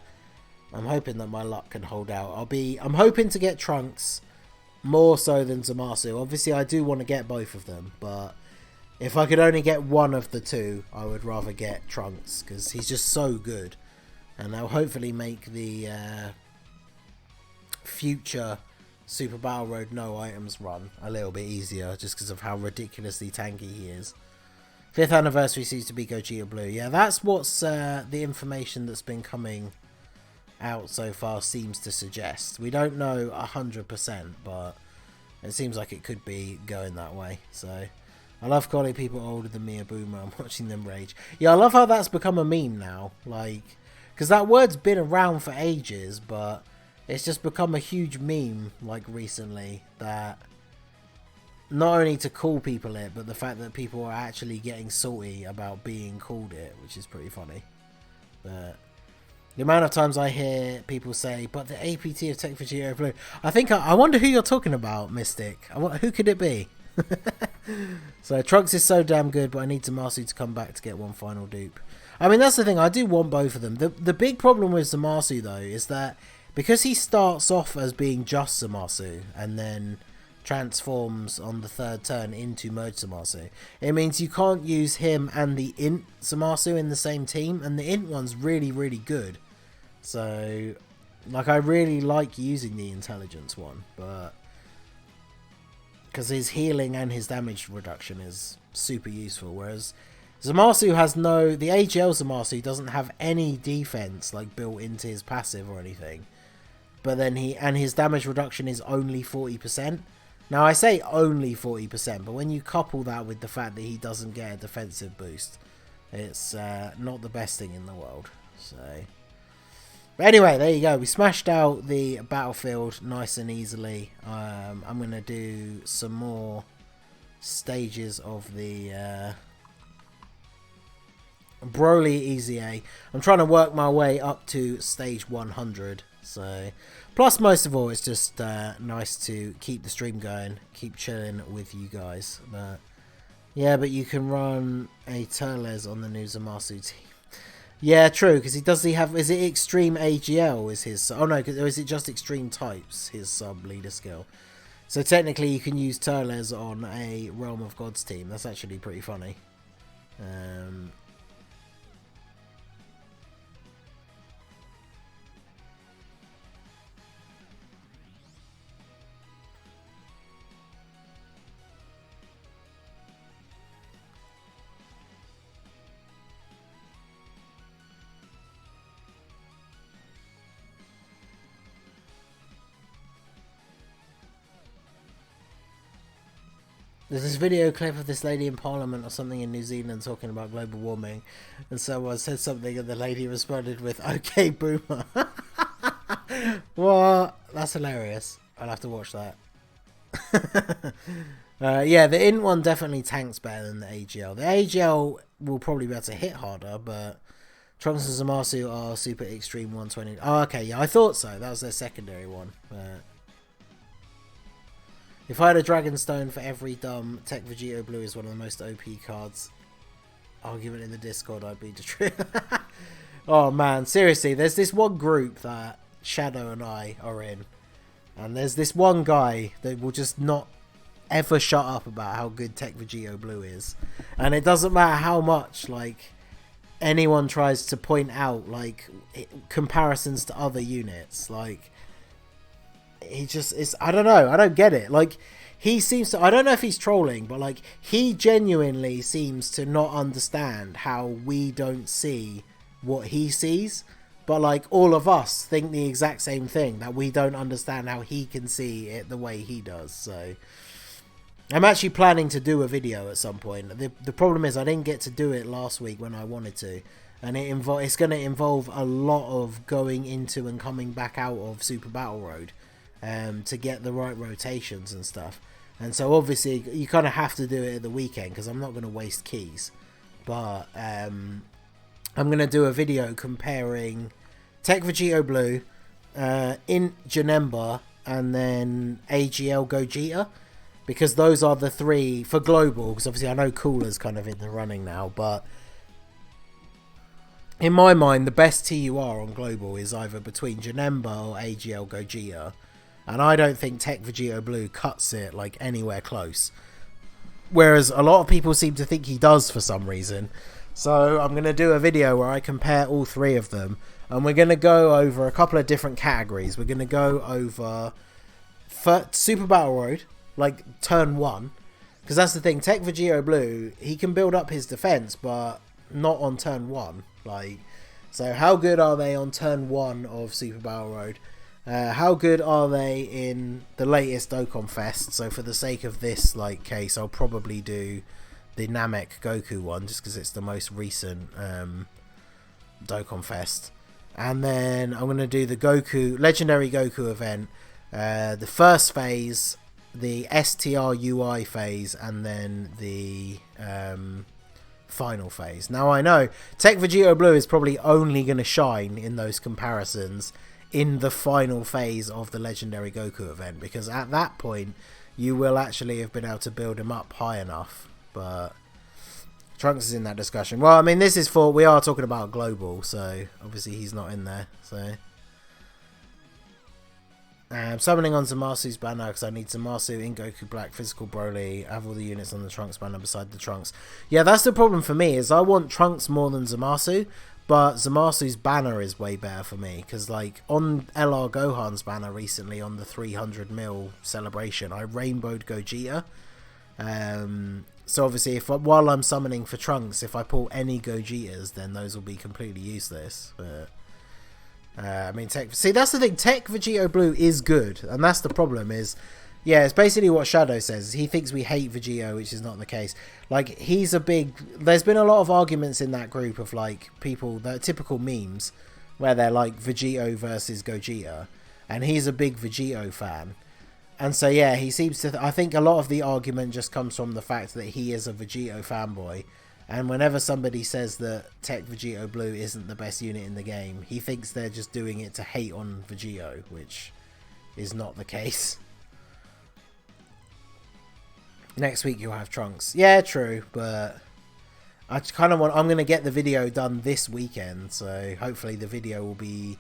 my luck can hold out. I'm hoping to get Trunks more so than Zamasu. Obviously, I do want to get both of them, but if I could only get one of the two, I would rather get Trunks because he's just so good, and they'll hopefully make the future Super Battle Road no items run a little bit easier, just because of how ridiculously tanky he is. 5th anniversary seems to be Gogeta Blue. Yeah, that's what's the information that's been coming out so far seems to suggest. We don't know 100%, but it seems like it could be going that way. So I love calling people older than me a boomer. I'm watching them rage. Yeah, I love how that's become a meme now. Like, because that word's been around for ages, but it's just become a huge meme, like, recently, that not only to call people it, but the fact that people are actually getting salty about being called it, which is pretty funny. But the amount of times I hear people say, but the APT of Tech Vegeta Blue, I wonder who you're talking about, Mystic. Who could it be? So Trunks is so damn good, but I need Zamasu to come back to get one final dupe. I mean, that's the thing, I do want both of them. The big problem with Zamasu though is that because he starts off as being just Zamasu and then transforms on the third turn into Merge Zamasu, it means you can't use him and the Int Zamasu in the same team, and the Int one's really, really good. So like, I really like using the intelligence one, but because his healing and his damage reduction is super useful, whereas Zamasu has the AGL Zamasu doesn't have any defense like built into his passive or anything, but then his damage reduction is only 40%. Now I say only 40%, but when you couple that with the fact that he doesn't get a defensive boost, it's not the best thing in the world. So, but anyway, there you go. We smashed out the battlefield nice and easily. I'm going to do some more stages of the Broly EZA. I'm trying to work my way up to stage 100. So, plus most of all, it's just nice to keep the stream going, keep chilling with you guys. But yeah, but you can run a Turles on the new Zamasu team. Yeah, true, because is it Extreme AGL is his, oh no, or is it just Extreme Types, his sub-leader skill? So technically you can use Turles on a Realm of Gods team. That's actually pretty funny. There's this video clip of this lady in Parliament or something in New Zealand talking about global warming, and someone said something, and the lady responded with "Okay, boomer." What? That's hilarious. I'll have to watch that. Yeah, the Int one definitely tanks better than the AGL. The AGL will probably be able to hit harder, but Trunks and Zamasu are super extreme 120. Oh, okay, yeah, I thought so. That was their secondary one. But if I had a Dragonstone for every dumb, Tech Vegito Blue is one of the most OP cards. Argument in the Discord, I'd be true. Oh man, seriously, there's this one group that Shadow and I are in, and there's this one guy that will just not ever shut up about how good Tech Vegito Blue is, and it doesn't matter how much like anyone tries to point out like comparisons to other units. Like, he just is, I don't know, I don't get it. Like, he seems to, I don't know if he's trolling, but like, he genuinely seems to not understand how we don't see what he sees, but like all of us think the exact same thing, that we don't understand how he can see it the way he does. So I'm actually planning to do a video at some point. The problem is I didn't get to do it last week when I wanted to, and it's going to involve a lot of going into and coming back out of Super Battle Road to get the right rotations and stuff. And so obviously you kind of have to do it at the weekend because I'm not going to waste keys. But I'm going to do a video comparing Tech Vegito Blue, Int Janemba, and then AGL Gogeta. Because those are the three for global. Because obviously I know Cooler's kind of in the running now. But in my mind, the best TUR on global is either between Janemba or AGL Gogeta. And I don't think Tech Vegito Blue cuts it like anywhere close. Whereas a lot of people seem to think he does for some reason. So I'm going to do a video where I compare all three of them. And we're going to go over a couple of different categories. We're going to go over Super Battle Road, like turn 1. Because that's the thing, Tech Vegito Blue, he can build up his defense, but not on turn 1. Like, so how good are they on turn 1 of Super Battle Road? How good are they in the latest Dokkan Fest? So for the sake of this like case, I'll probably do the Namek Goku one, just because it's the most recent Dokkan Fest. And then I'm going to do the Goku Legendary Goku event, the first phase, the STR UI phase, and then the final phase. Now I know Tech Vegito Blue is probably only going to shine in those comparisons in the final phase of the Legendary Goku event, because at that point you will actually have been able to build him up high enough. But Trunks is in that discussion. Well, I mean, this is for, we are talking about global, so obviously he's not in there. So summoning on Zamasu's banner because I need Zamasu in Goku Black, physical Broly, have all the units on the Trunks banner beside the Trunks. Yeah, that's the problem for me, is I want Trunks more than Zamasu, but Zamasu's banner is way better for me, because like on LR Gohan's banner recently on the 300 mil celebration, I rainbowed Gogeta. So obviously while I'm summoning for Trunks, if I pull any Gogetas, then those will be completely useless. But I mean, see, that's the thing, Tech Vegito Blue is good, and that's the problem is, yeah, it's basically what Shadow says. He thinks we hate Vegito, which is not the case. Like, he's a big, there's been a lot of arguments in that group of like people, the typical memes where they're like Vegito versus Gogeta, and he's a big Vegito fan. And so yeah, he seems to, I think a lot of the argument just comes from the fact that he is a Vegito fanboy. And whenever somebody says that Tech Vegito Blue isn't the best unit in the game, he thinks they're just doing it to hate on Vegito, which is not the case. Next week you'll have Trunks. Yeah, true, but I kind of want, I'm going to get the video done this weekend, so hopefully the video will be,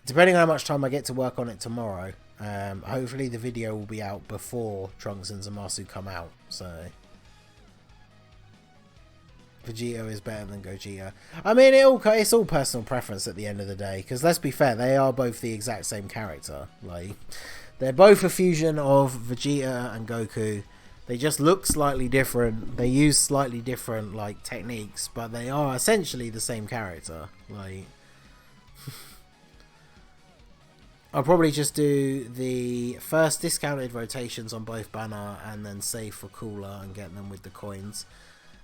depending on how much time I get to work on it tomorrow, hopefully the video will be out before Trunks and Zamasu come out, so Vegito is better than Gogeta. I mean, it's all personal preference at the end of the day, because let's be fair, they are both the exact same character. Like, they're both a fusion of Vegeta and Goku. They just look slightly different. They use slightly different like techniques, but they are essentially the same character. Like, I'll probably just do the first discounted rotations on both banner and then save for cooler and get them with the coins.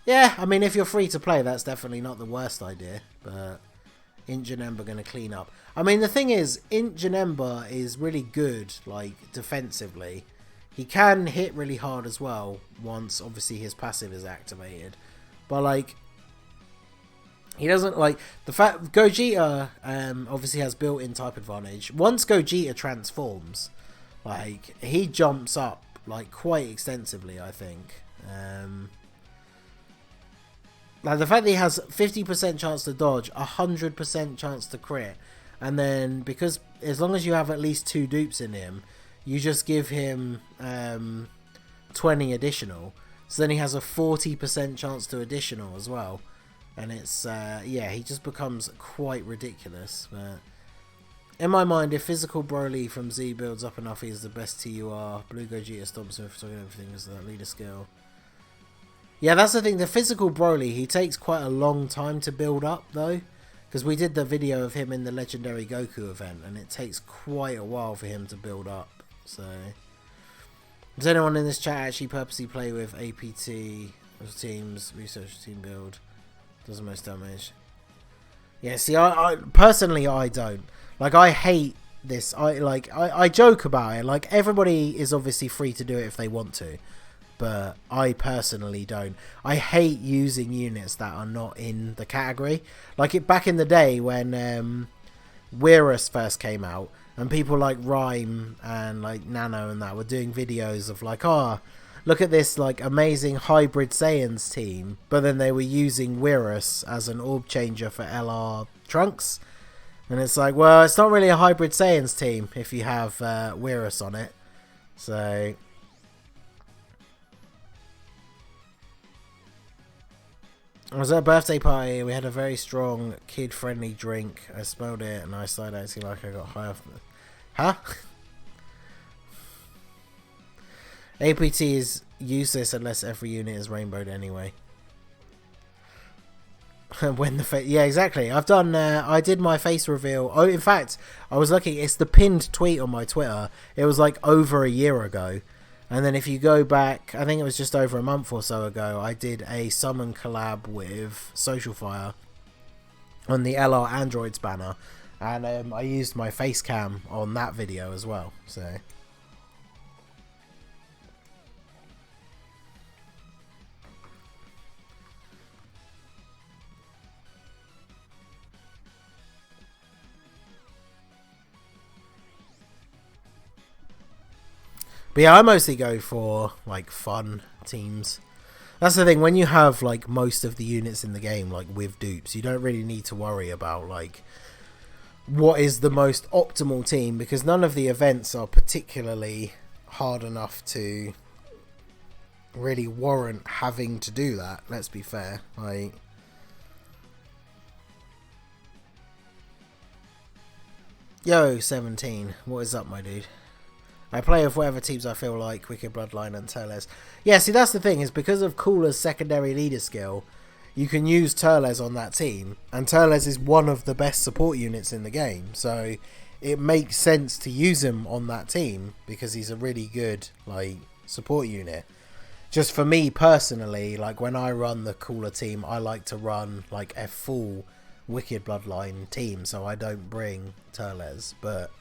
Yeah, I mean, if you're free to play, that's definitely not the worst idea, but Int Janemba going to clean up. I mean, the thing is, Int Janemba is really good, like, defensively. He can hit really hard as well, once, obviously, his passive is activated. But, like, he doesn't, like, the fact, Gogeta, obviously has built-in type advantage. Once Gogeta transforms, like, he jumps up, like, quite extensively, I think. Like, the fact that he has 50% chance to dodge, 100% chance to crit, and then, because, as long as you have at least 2 dupes in him, you just give him 20 additional. So then he has a 40% chance to additional as well. And it's, yeah, he just becomes quite ridiculous. But in my mind, if Physical Broly from Z builds up enough, he is the best TUR. Blue Gogeta stomps him for everything is that leader skill. Yeah, that's the thing. The Physical Broly, he takes quite a long time to build up, though. Because we did the video of him in the Legendary Goku event, and it takes quite a while for him to build up. So, does anyone in this chat actually purposely play with APT teams, research team build? Does the most damage. Yeah, see, I personally, I don't. Like, I hate this. I joke about it. Like, everybody is obviously free to do it if they want to. But I personally don't. I hate using units that are not in the category. Like, back in the day when Weirus first came out, and people like Rhyme and like Nano and that were doing videos of like, oh, look at this like amazing hybrid Saiyans team, but then they were using Weirus as an orb changer for LR Trunks, and it's like, well, it's not really a hybrid Saiyans team if you have Weirus on it. So I was at a birthday party. We had a very strong kid-friendly drink. I smelled it and I started acting like I got high off. Huh? APT is useless unless every unit is rainbowed anyway. When the face, yeah, exactly. I've done. I did my face reveal. Oh, in fact, I was looking. It's the pinned tweet on my Twitter. It was like over a year ago. And then if you go back, I think it was just over a month or so ago, I did a summon collab with Social Fire on the LR Androids banner. And I used my face cam on that video as well. So but yeah, I mostly go for like fun teams. That's the thing, when you have like most of the units in the game like with dupes, you don't really need to worry about like what is the most optimal team, because none of the events are particularly hard enough to really warrant having to do that, let's be fair. Like, yo 17, what is up my dude? I play with whatever teams I feel like, Wicked Bloodline and Turles. Yeah, see, that's the thing, is because of Cooler's secondary leader skill, you can use Turles on that team, and Turles is one of the best support units in the game, so it makes sense to use him on that team, because he's a really good, like, support unit. Just for me personally, like, when I run the Cooler team, I like to run, like, a full Wicked Bloodline team, so I don't bring Turles, but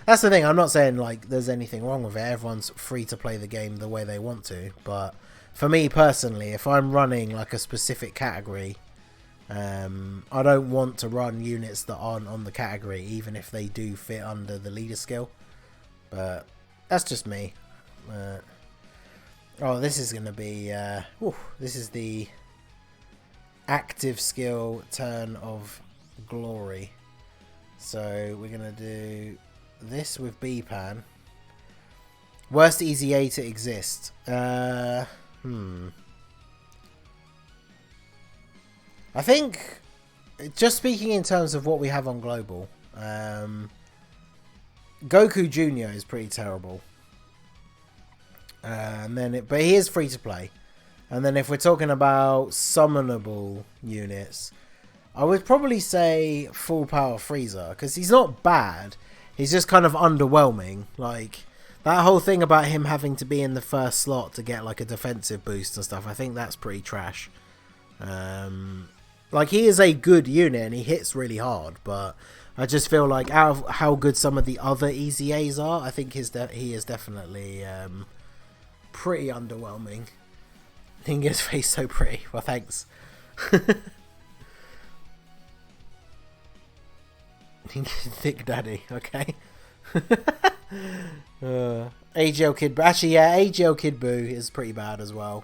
that's the thing, I'm not saying like there's anything wrong with it, everyone's free to play the game the way they want to, but for me personally, if I'm running like a specific category, I don't want to run units that aren't on the category, even if they do fit under the leader skill, but that's just me. Oh, this is going to be, this is the active skill turn of glory, so we're going to do this with B-Pan. Worst EZA to exist. I think, just speaking in terms of what we have on global, Goku Jr. is pretty terrible. And then but he is free to play. And then if we're talking about summonable units, I would probably say Full Power Frieza, because he's not bad. he's just kind of underwhelming. Like, that whole thing about him having to be in the first slot to get like a defensive boost and stuff, I think that's pretty trash. Like, he is a good unit and he hits really hard, but I just feel like out of how good some of the other EZAs are, I think he is definitely pretty underwhelming. Ningen's face so pretty. Well, thanks. Thick daddy, okay. AGL Kid, actually, yeah, AGL Kid Boo is pretty bad as well.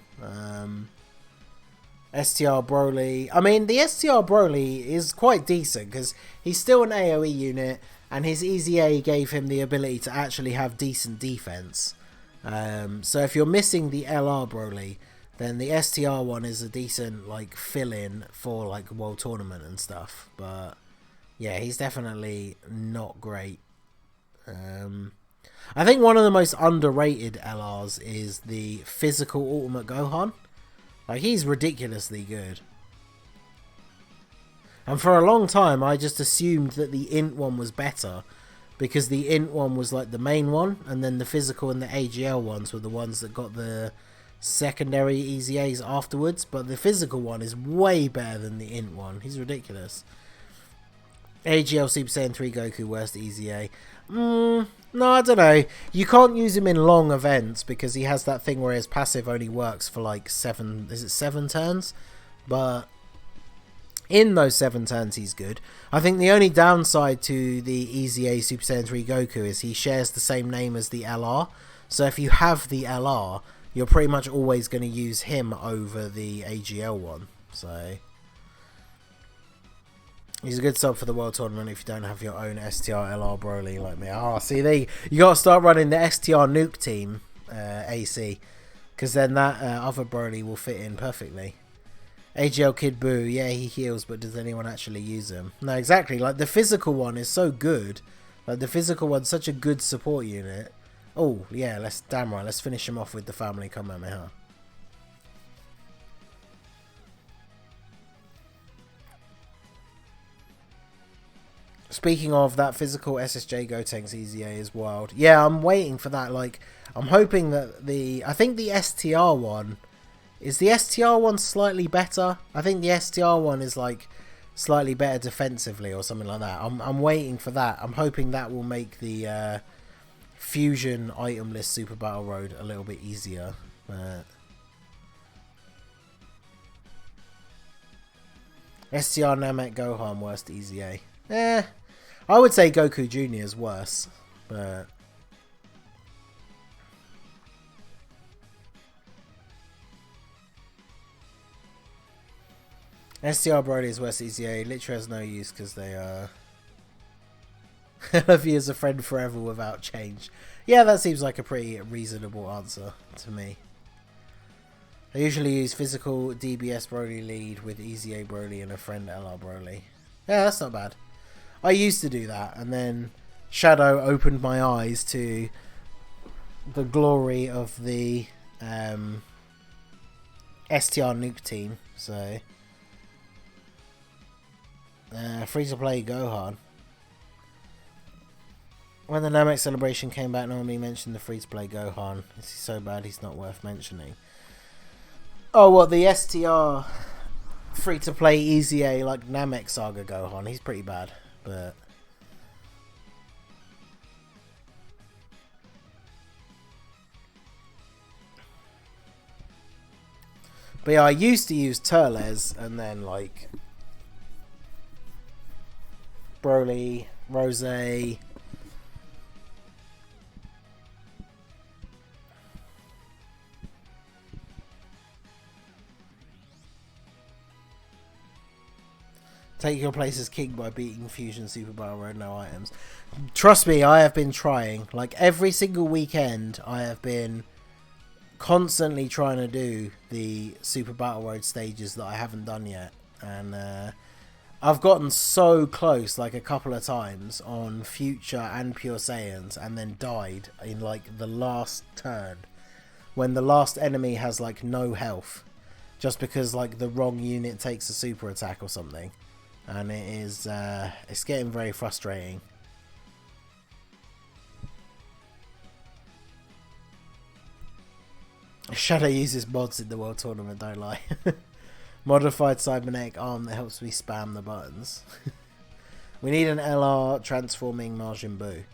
STR Broly, I mean, the STR Broly is quite decent because he's still an AoE unit, and his EZA gave him the ability to actually have decent defense. So if you're missing the LR Broly, then the STR one is a decent like fill-in for like World Tournament and stuff. But yeah, he's definitely not great. I think one of the most underrated LRs is the physical Ultimate Gohan. Like, he's ridiculously good. And for a long time, I just assumed that the int one was better, because the int one was like the main one, and then the physical and the AGL ones were the ones that got the secondary EZAs afterwards. But the physical one is way better than the int one. He's ridiculous. AGL Super Saiyan 3 Goku, worst EZA. No, I don't know. You can't use him in long events because he has that thing where his passive only works for like 7 turns? But in those 7 turns, he's good. I think the only downside to the EZA Super Saiyan 3 Goku is he shares the same name as the LR. So if you have the LR, you're pretty much always going to use him over the AGL one. So he's a good sub for the World Tournament if you don't have your own STR LR Broly like me. Oh, see, you got to start running the STR Nuke team AC, because then that other Broly will fit in perfectly. AGL Kid Boo, yeah, he heals, but does anyone actually use him? No, exactly. Like, the physical one is so good. Like, the physical one's such a good support unit. Oh, yeah, damn right, let's finish him off with the family Kamehameha. Speaking of, that physical SSJ Gotenks EZA is wild. Yeah, I'm waiting for that. Like, I'm hoping that I think the STR one... Is the STR one slightly better? I think the STR one is, like, slightly better defensively or something like that. I'm waiting for that. I'm hoping that will make the Fusion item list Super Battle Road a little bit easier. But STR Namek Gohan, worst EZA. I would say Goku Jr. is worse, but STR Broly is worse EZA. Literally has no use because they are. I love you as a friend forever without change. Yeah, that seems like a pretty reasonable answer to me. I usually use physical DBS Broly lead with EZA Broly and a friend LR Broly. Yeah, that's not bad. I used to do that, and then Shadow opened my eyes to the glory of the STR Nuke team. So, free-to-play Gohan. When the Namek celebration came back, normally mentioned the free-to-play Gohan. This is so bad, he's not worth mentioning. Oh, what, the STR free-to-play EZA, like Namek Saga Gohan? He's pretty bad. But yeah, I used to use Turles and then like Broly, Rose. Take your place as king by beating Fusion Super Battle Road, no items. Trust me, I have been trying. Like, every single weekend, I have been constantly trying to do the Super Battle Road stages that I haven't done yet. And I've gotten so close, like, a couple of times on Future and Pure Saiyans, and then died in, like, the last turn. When the last enemy has, like, no health. Just because, like, the wrong unit takes a super attack or something. And it is, it's getting very frustrating. Shadow uses mods in the World Tournament, don't lie. Modified cybernetic arm that helps me spam the buttons. We need an LR transforming Majin Buu.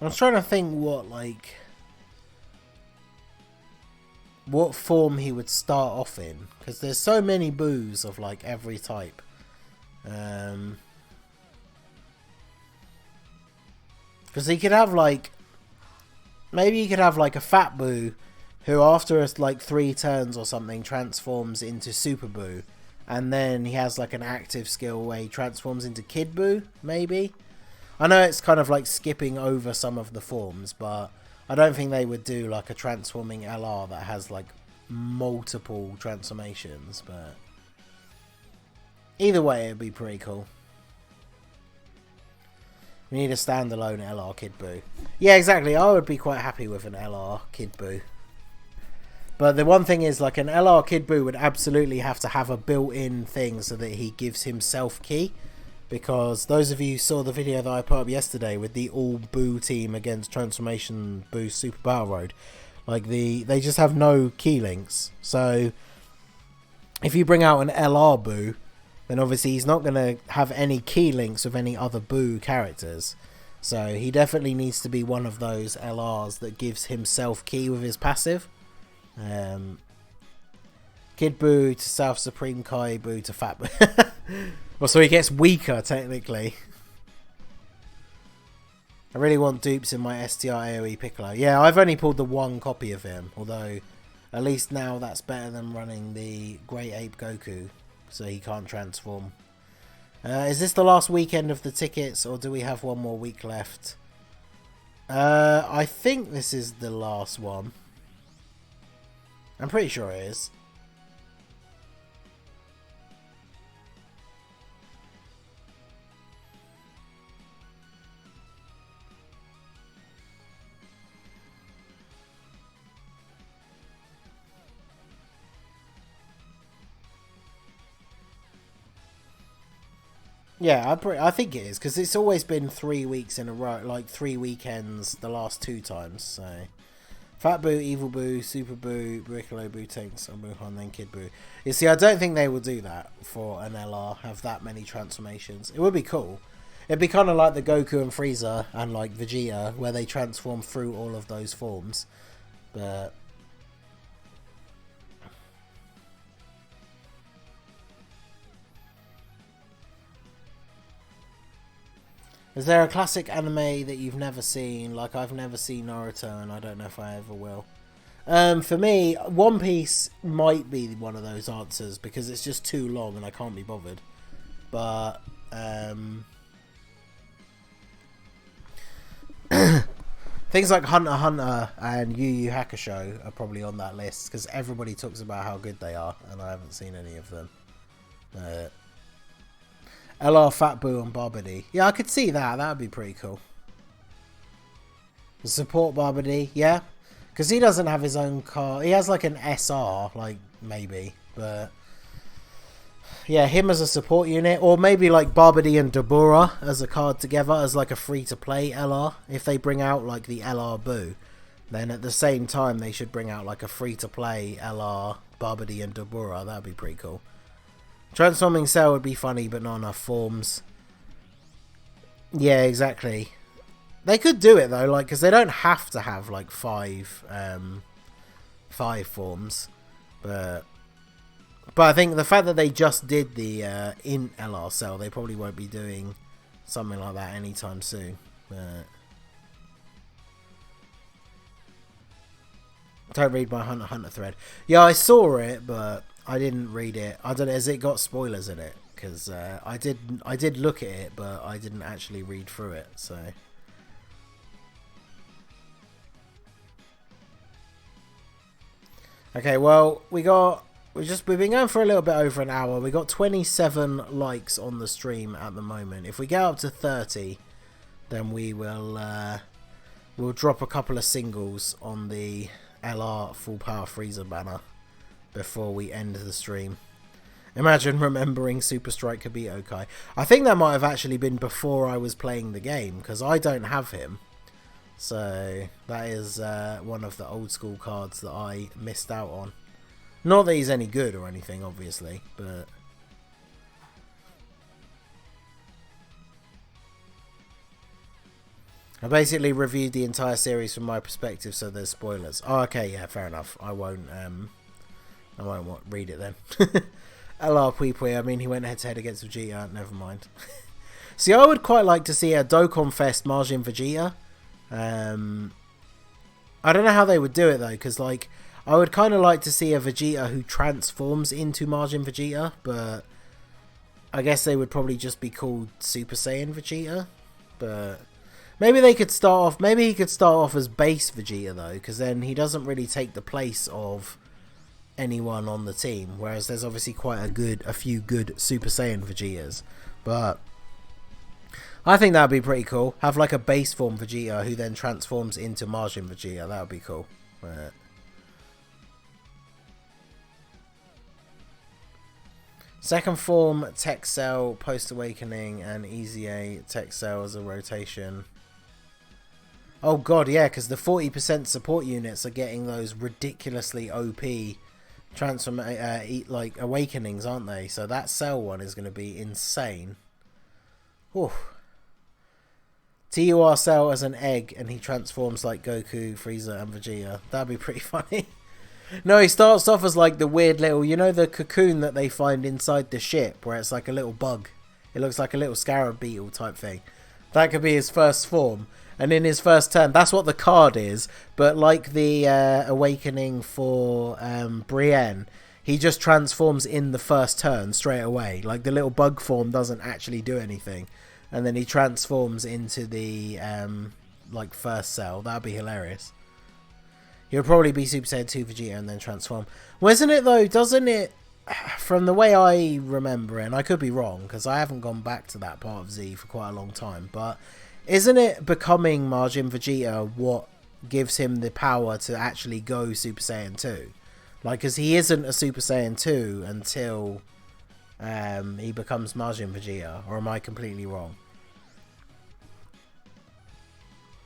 I was trying to think what form he would start off in, because there's so many Boos of like every type. Because he could have like, maybe he could have like a Fat Boo who after like 3 turns or something transforms into Super Boo, and then he has like an active skill where he transforms into Kid Boo, maybe. I know it's kind of like skipping over some of the forms, but I don't think they would do like a transforming LR that has like multiple transformations, but either way it'd be pretty cool. We need a standalone LR Kid Buu. Yeah, exactly. I would be quite happy with an LR Kid Buu. But the one thing is, like, an LR Kid Buu would absolutely have to have a built-in thing so that he gives himself ki. Because those of you who saw the video that I put up yesterday with the all Buu team against Transformation Buu Super Battle Road, like they just have no ki links. So if you bring out an LR Buu, then obviously he's not going to have any ki links with any other Buu characters. So he definitely needs to be one of those LRs that gives himself ki with his passive. Kid Buu to South Supreme Kai Buu to Fat Buu. Well, so he gets weaker, technically. I really want dupes in my STR AoE Piccolo. Yeah, I've only pulled the 1 copy of him. Although, at least now that's better than running the Great Ape Goku. So he can't transform. Is this the last weekend of the tickets, or do we have one more week left? I think this is the last one. I'm pretty sure it is. Yeah, I think it is, because it's always been 3 weeks in a row, like 3 weekends the last 2 times, so... Fat Buu, Evil Buu, Super Buu, Piccolo Buu, Tanks, and Wuhan, then Kid Buu. You see, I don't think they will do that for an LR, have that many transformations. It would be cool. It'd be kind of like the Goku and Frieza and like Vegeta, where they transform through all of those forms. But... is there a classic anime that you've never seen? Like, I've never seen Naruto, and I don't know if I ever will. For me, One Piece might be one of those answers, because it's just too long and I can't be bothered. But, things like Hunter x Hunter and Yu Yu Hakusho are probably on that list, because everybody talks about how good they are, and I haven't seen any of them. LR Fat Buu and Barbady. Yeah, I could see that. That would be pretty cool. Support Barbady, yeah. Because he doesn't have his own car. He has like an SR, like, maybe. But, yeah, him as a support unit. Or maybe like Barbady and Dabura as a card together as like a free-to-play LR. If they bring out like the LR Buu, then at the same time they should bring out like a free-to-play LR Barbady and Dabura. That would be pretty cool. Transforming Cell would be funny, but not enough forms. Yeah, exactly. They could do it though, like, because they don't have to have like five forms. But I think the fact that they just did the in LR Cell, they probably won't be doing something like that anytime soon. Don't read my Hunter x Hunter thread. Yeah, I saw it, but I didn't read it. I don't know. Has it got spoilers in it? Because I did look at it, but I didn't actually read through it. So okay, well we've been going for a little bit over an hour. We got 27 likes on the stream at the moment. If we get up to 30, then we will we'll drop a couple of singles on the LR Full Power Freezer banner before we end the stream. Imagine remembering Super Strike Kibito Kai. I think that might have actually been before I was playing the game, because I don't have him. So that is one of the old school cards that I missed out on. Not that he's any good or anything, obviously, but... I basically reviewed the entire series from my perspective, so there's spoilers. Oh, okay, yeah, fair enough. I won't read it then. LR Pui, I mean, he went head-to-head against Vegeta, never mind. See, I would quite like to see a Dokkan Fest Majin Vegeta. I don't know how they would do it, though, because, like, I would kind of like to see a Vegeta who transforms into Majin Vegeta, but I guess they would probably just be called Super Saiyan Vegeta, but... Maybe they could start off. Maybe he could start off as base Vegeta though, because then he doesn't really take the place of anyone on the team. Whereas there's obviously quite a few good Super Saiyan Vegetas. But I think that'd be pretty cool. Have like a base form Vegeta who then transforms into Majin Vegeta. That would be cool. But... Second form Tech Cell post awakening and EZA Tech Cell as a rotation. Oh god, yeah, because the 40% support units are getting those ridiculously OP like awakenings, aren't they? So that Cell one is going to be insane. Oof. TUR Cell as an egg and he transforms like Goku, Frieza and Vegeta. That'd be pretty funny. No, he starts off as like the weird little, you know, the cocoon that they find inside the ship where it's like a little bug. It looks like a little scarab beetle type thing. That could be his first form. And in his first turn, that's what the card is. But like the awakening for Brienne, he just transforms in the first turn straight away. Like the little bug form doesn't actually do anything. And then he transforms into the like first cell. That'd be hilarious. He would probably be Super Saiyan 2 Vegeta and then transform. Wasn't it though? Doesn't it? From the way I remember it, and I could be wrong because I haven't gone back to that part of Z for quite a long time, but isn't it becoming Majin Vegeta what gives him the power to actually go Super Saiyan 2? Like, because he isn't a Super Saiyan 2 until he becomes Majin Vegeta, or am I completely wrong?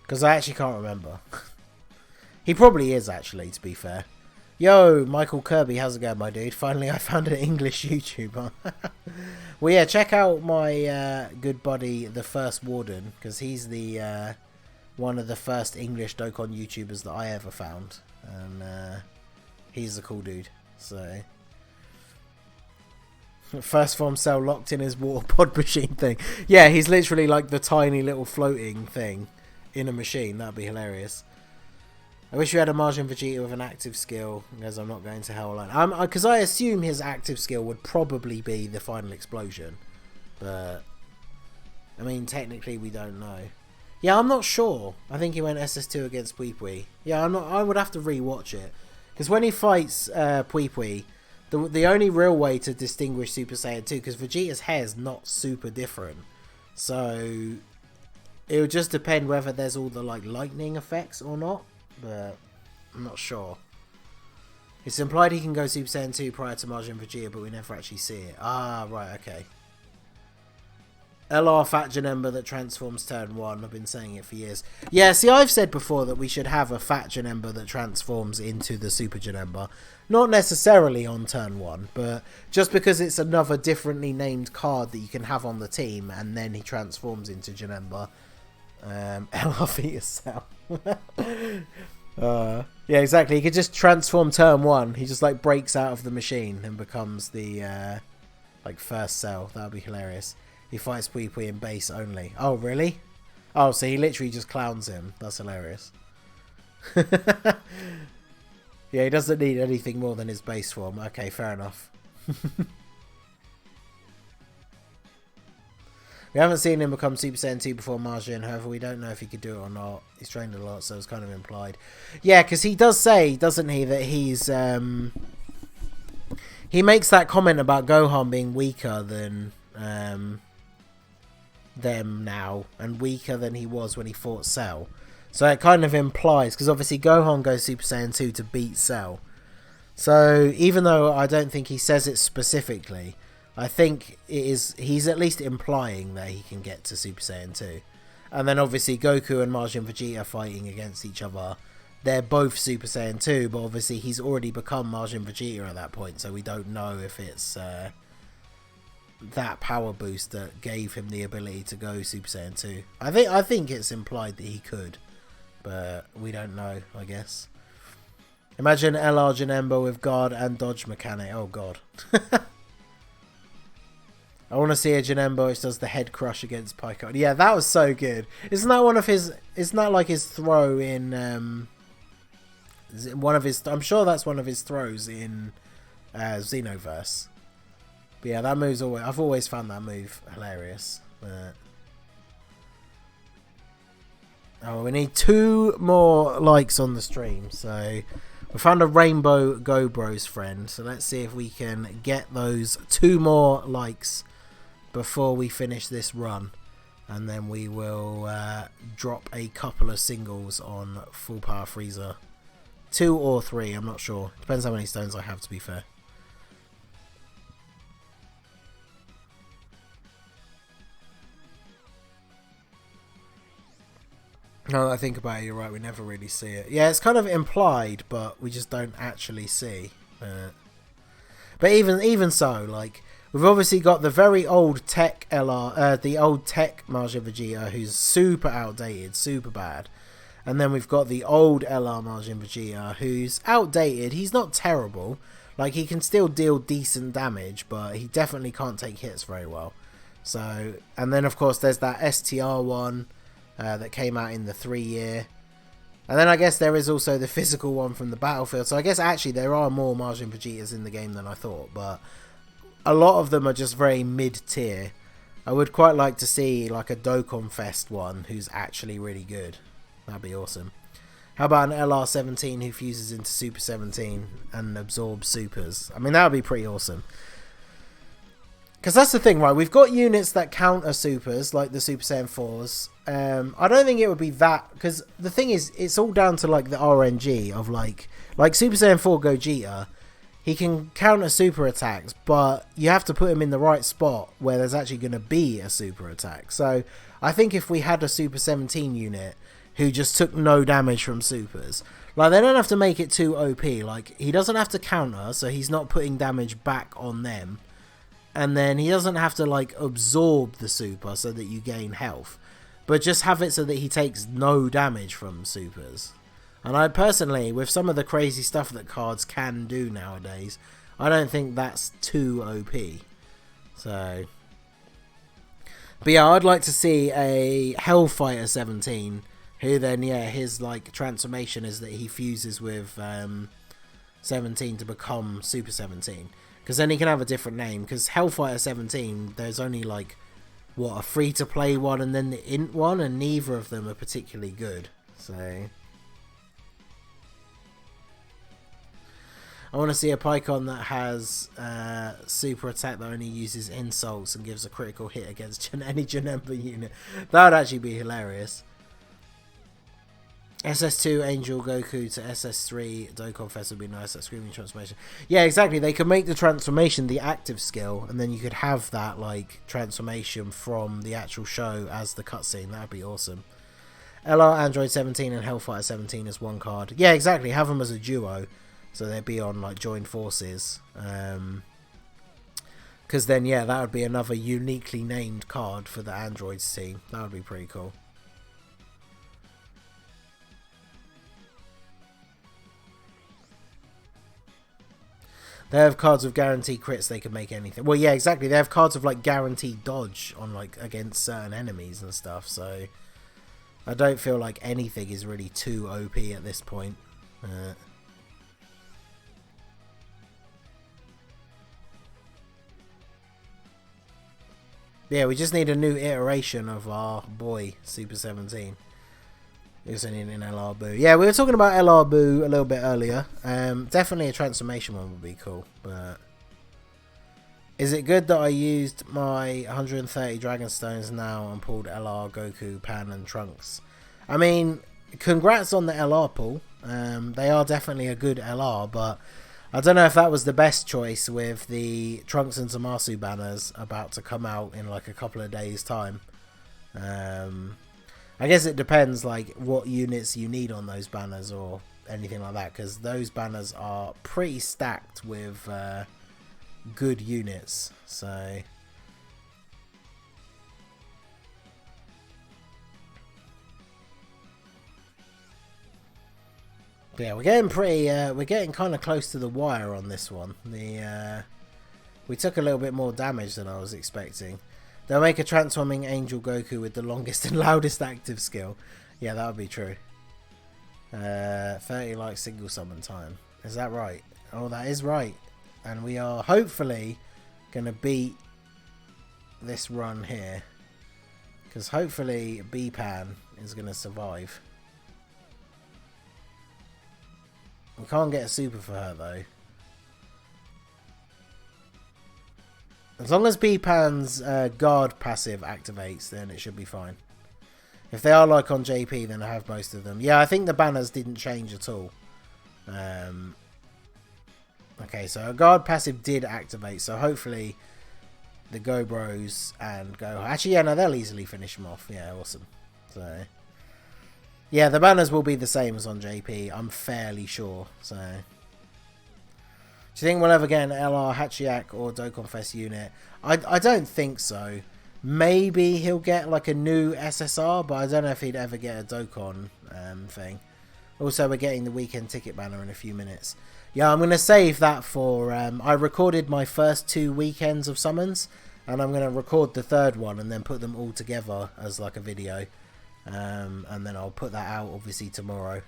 Because I actually can't remember. He probably is, actually, to be fair. Yo, Michael Kirby, how's it going, my dude? Finally, I found an English YouTuber. Well, yeah, check out my good buddy, The First Warden, because he's the one of the first English Dokkan YouTubers that I ever found. And he's a cool dude. So, first form Cell locked in his water pod machine thing. Yeah, he's literally like the tiny little floating thing in a machine. That'd be hilarious. I wish you had a Majin Vegeta with an active skill, because I'm not going to Hellline. Because I assume his active skill would probably be the final explosion. But, I mean, technically we don't know. Yeah, I'm not sure. I think he went SS2 against Pui Pui. Yeah, I would have to re-watch it. Because when he fights Pui Pui, the only real way to distinguish Super Saiyan 2, because Vegeta's hair is not super different. So, it would just depend whether there's all the like lightning effects or not. But I'm not sure. It's implied he can go Super Saiyan 2 prior to Majin Vegeta, but we never actually see it. Ah, right, okay. LR Fat Janemba that transforms turn 1. I've been saying it for years. Yeah, see, I've said before that we should have a Fat Janemba that transforms into the Super Janemba. Not necessarily on turn 1, but just because it's another differently named card that you can have on the team, and then he transforms into Janemba. LRV yourself. Yeah, exactly. He could just transform turn 1. He just like breaks out of the machine and becomes the like first cell. That would be hilarious. He fights Pui Pui in base only. Oh, really? Oh, so he literally just clowns him. That's hilarious. Yeah, he doesn't need anything more than his base form. Okay, fair enough. We haven't seen him become Super Saiyan 2 before Majin, however we don't know if he could do it or not. He's trained a lot, so it's kind of implied. Yeah, because he does say, doesn't he, that he's... he makes that comment about Gohan being weaker than them now, and weaker than he was when he fought Cell. So it kind of implies, because obviously Gohan goes Super Saiyan 2 to beat Cell. So even though I don't think he says it specifically, I think he's at least implying that he can get to Super Saiyan 2. And then obviously Goku and Majin Vegeta fighting against each other. They're both Super Saiyan 2, but obviously he's already become Majin Vegeta at that point, so we don't know if it's that power boost that gave him the ability to go Super Saiyan 2. I think it's implied that he could, but we don't know, I guess. Imagine LR Janemba with guard and dodge mechanic. Oh god. I want to see a Janemba which does the head crush against Piccolo. Yeah, that was so good. Isn't that one of his... Isn't that like his throw in... Is it one of his... I'm sure that's one of his throws in Xenoverse. But yeah, that move's always... I've always found that move hilarious. Oh, we need 2 more likes on the stream. So we found a Rainbow Go Bros friend. So let's see if we can get those 2 more likes before we finish this run, and then we will drop a couple of singles on Full Power Frieza. 2 or 3, I'm not sure. Depends how many stones I have, to be fair. Now that I think about it, you're right, we never really see it. Yeah, it's kind of implied, but we just don't actually see. But even so, like, we've obviously got the very old tech the old tech Majin Vegeta, who's super outdated, super bad. And then we've got the old LR Majin Vegeta, who's outdated. He's not terrible. Like, he can still deal decent damage, but he definitely can't take hits very well. So, and then of course there's that STR one that came out in the 3-year. And then I guess there is also the physical one from the battlefield. So I guess actually there are more Majin Vegetas in the game than I thought, but a lot of them are just very mid-tier. I would quite like to see like a Dokkan Fest one who's actually really good. That'd be awesome. How about an LR17 who fuses into Super 17 and absorbs supers? I mean, that would be pretty awesome. Because that's the thing, right? We've got units that counter supers, like the Super Saiyan 4s. I don't think it would be that... Because the thing is, it's all down to like the RNG of like Super Saiyan 4 Gogeta. He can counter super attacks, but you have to put him in the right spot where there's actually going to be a super attack. So I think if we had a Super 17 unit who just took no damage from supers, like, they don't have to make it too OP. Like, he doesn't have to counter, so he's not putting damage back on them. And then he doesn't have to like absorb the super so that you gain health, but just have it so that he takes no damage from supers. And I personally, with some of the crazy stuff that cards can do nowadays, I don't think that's too OP. So, but yeah, I'd like to see a Hellfighter 17, who then, yeah, his like transformation is that he fuses with 17 to become Super 17. Because then he can have a different name. Because Hellfighter 17, there's only like, what, a free-to-play one and then the int one, and neither of them are particularly good. So I want to see a Pycon that has super attack that only uses insults and gives a critical hit against any Janemba unit. That would actually be hilarious. SS2 Angel Goku to SS3 Dokkan Fest would be nice. That screaming transformation. Yeah, exactly. They could make the transformation the active skill, and then you could have that like transformation from the actual show as the cutscene. That'd be awesome. LR Android 17 and Hellfighter 17 as one card. Yeah, exactly. Have them as a duo, so they'd be on like joined forces. Because then, yeah, that would be another uniquely named card for the Androids team. That would be pretty cool. They have cards with guaranteed crits, they can make anything. Well, yeah, exactly. They have cards of like guaranteed dodge on like against certain enemies and stuff. So I don't feel like anything is really too OP at this point. Yeah, we just need a new iteration of our boy Super 17. It's only in LR Boo. Yeah, we were talking about LR Boo a little bit earlier. Definitely a transformation one would be cool. But is it good that I used my 130 Dragon Stones now and pulled LR, Goku, Pan, and Trunks? I mean, congrats on the LR pull. They are definitely a good LR, but I don't know if that was the best choice with the Trunks and Zamasu banners about to come out in like a couple of days' time. I guess it depends like what units you need on those banners or anything like that, because those banners are pretty stacked with good units. So yeah, we're getting kind of close to the wire on this one. We took a little bit more damage than I was expecting. They'll make a transforming Angel Goku with the longest and loudest active skill. Yeah, that would be true. 30 like single summon time. Is that right? Oh, that is right. And we are hopefully going to beat this run here. Because hopefully B-Pan is going to survive. We can't get a super for her though. As long as B-Pan's guard passive activates, then it should be fine. If they are like on JP, then I have most of them. Yeah, I think the banners didn't change at all. Okay, so a guard passive did activate, so hopefully the Go Bros and Go... Actually, yeah, no, they'll easily finish them off. Yeah, awesome. So, yeah, the banners will be the same as on JP, I'm fairly sure. So, do you think we'll ever get an LR Hachiyak or Dokkan Fest unit? I don't think so. Maybe he'll get like a new SSR, but I don't know if he'd ever get a Dokkan thing. Also, we're getting the weekend ticket banner in a few minutes. Yeah, I'm going to save that for... I recorded my first 2 weekends of summons, and I'm going to record the 3rd one and then put them all together as like a video. And then I'll put that out obviously tomorrow.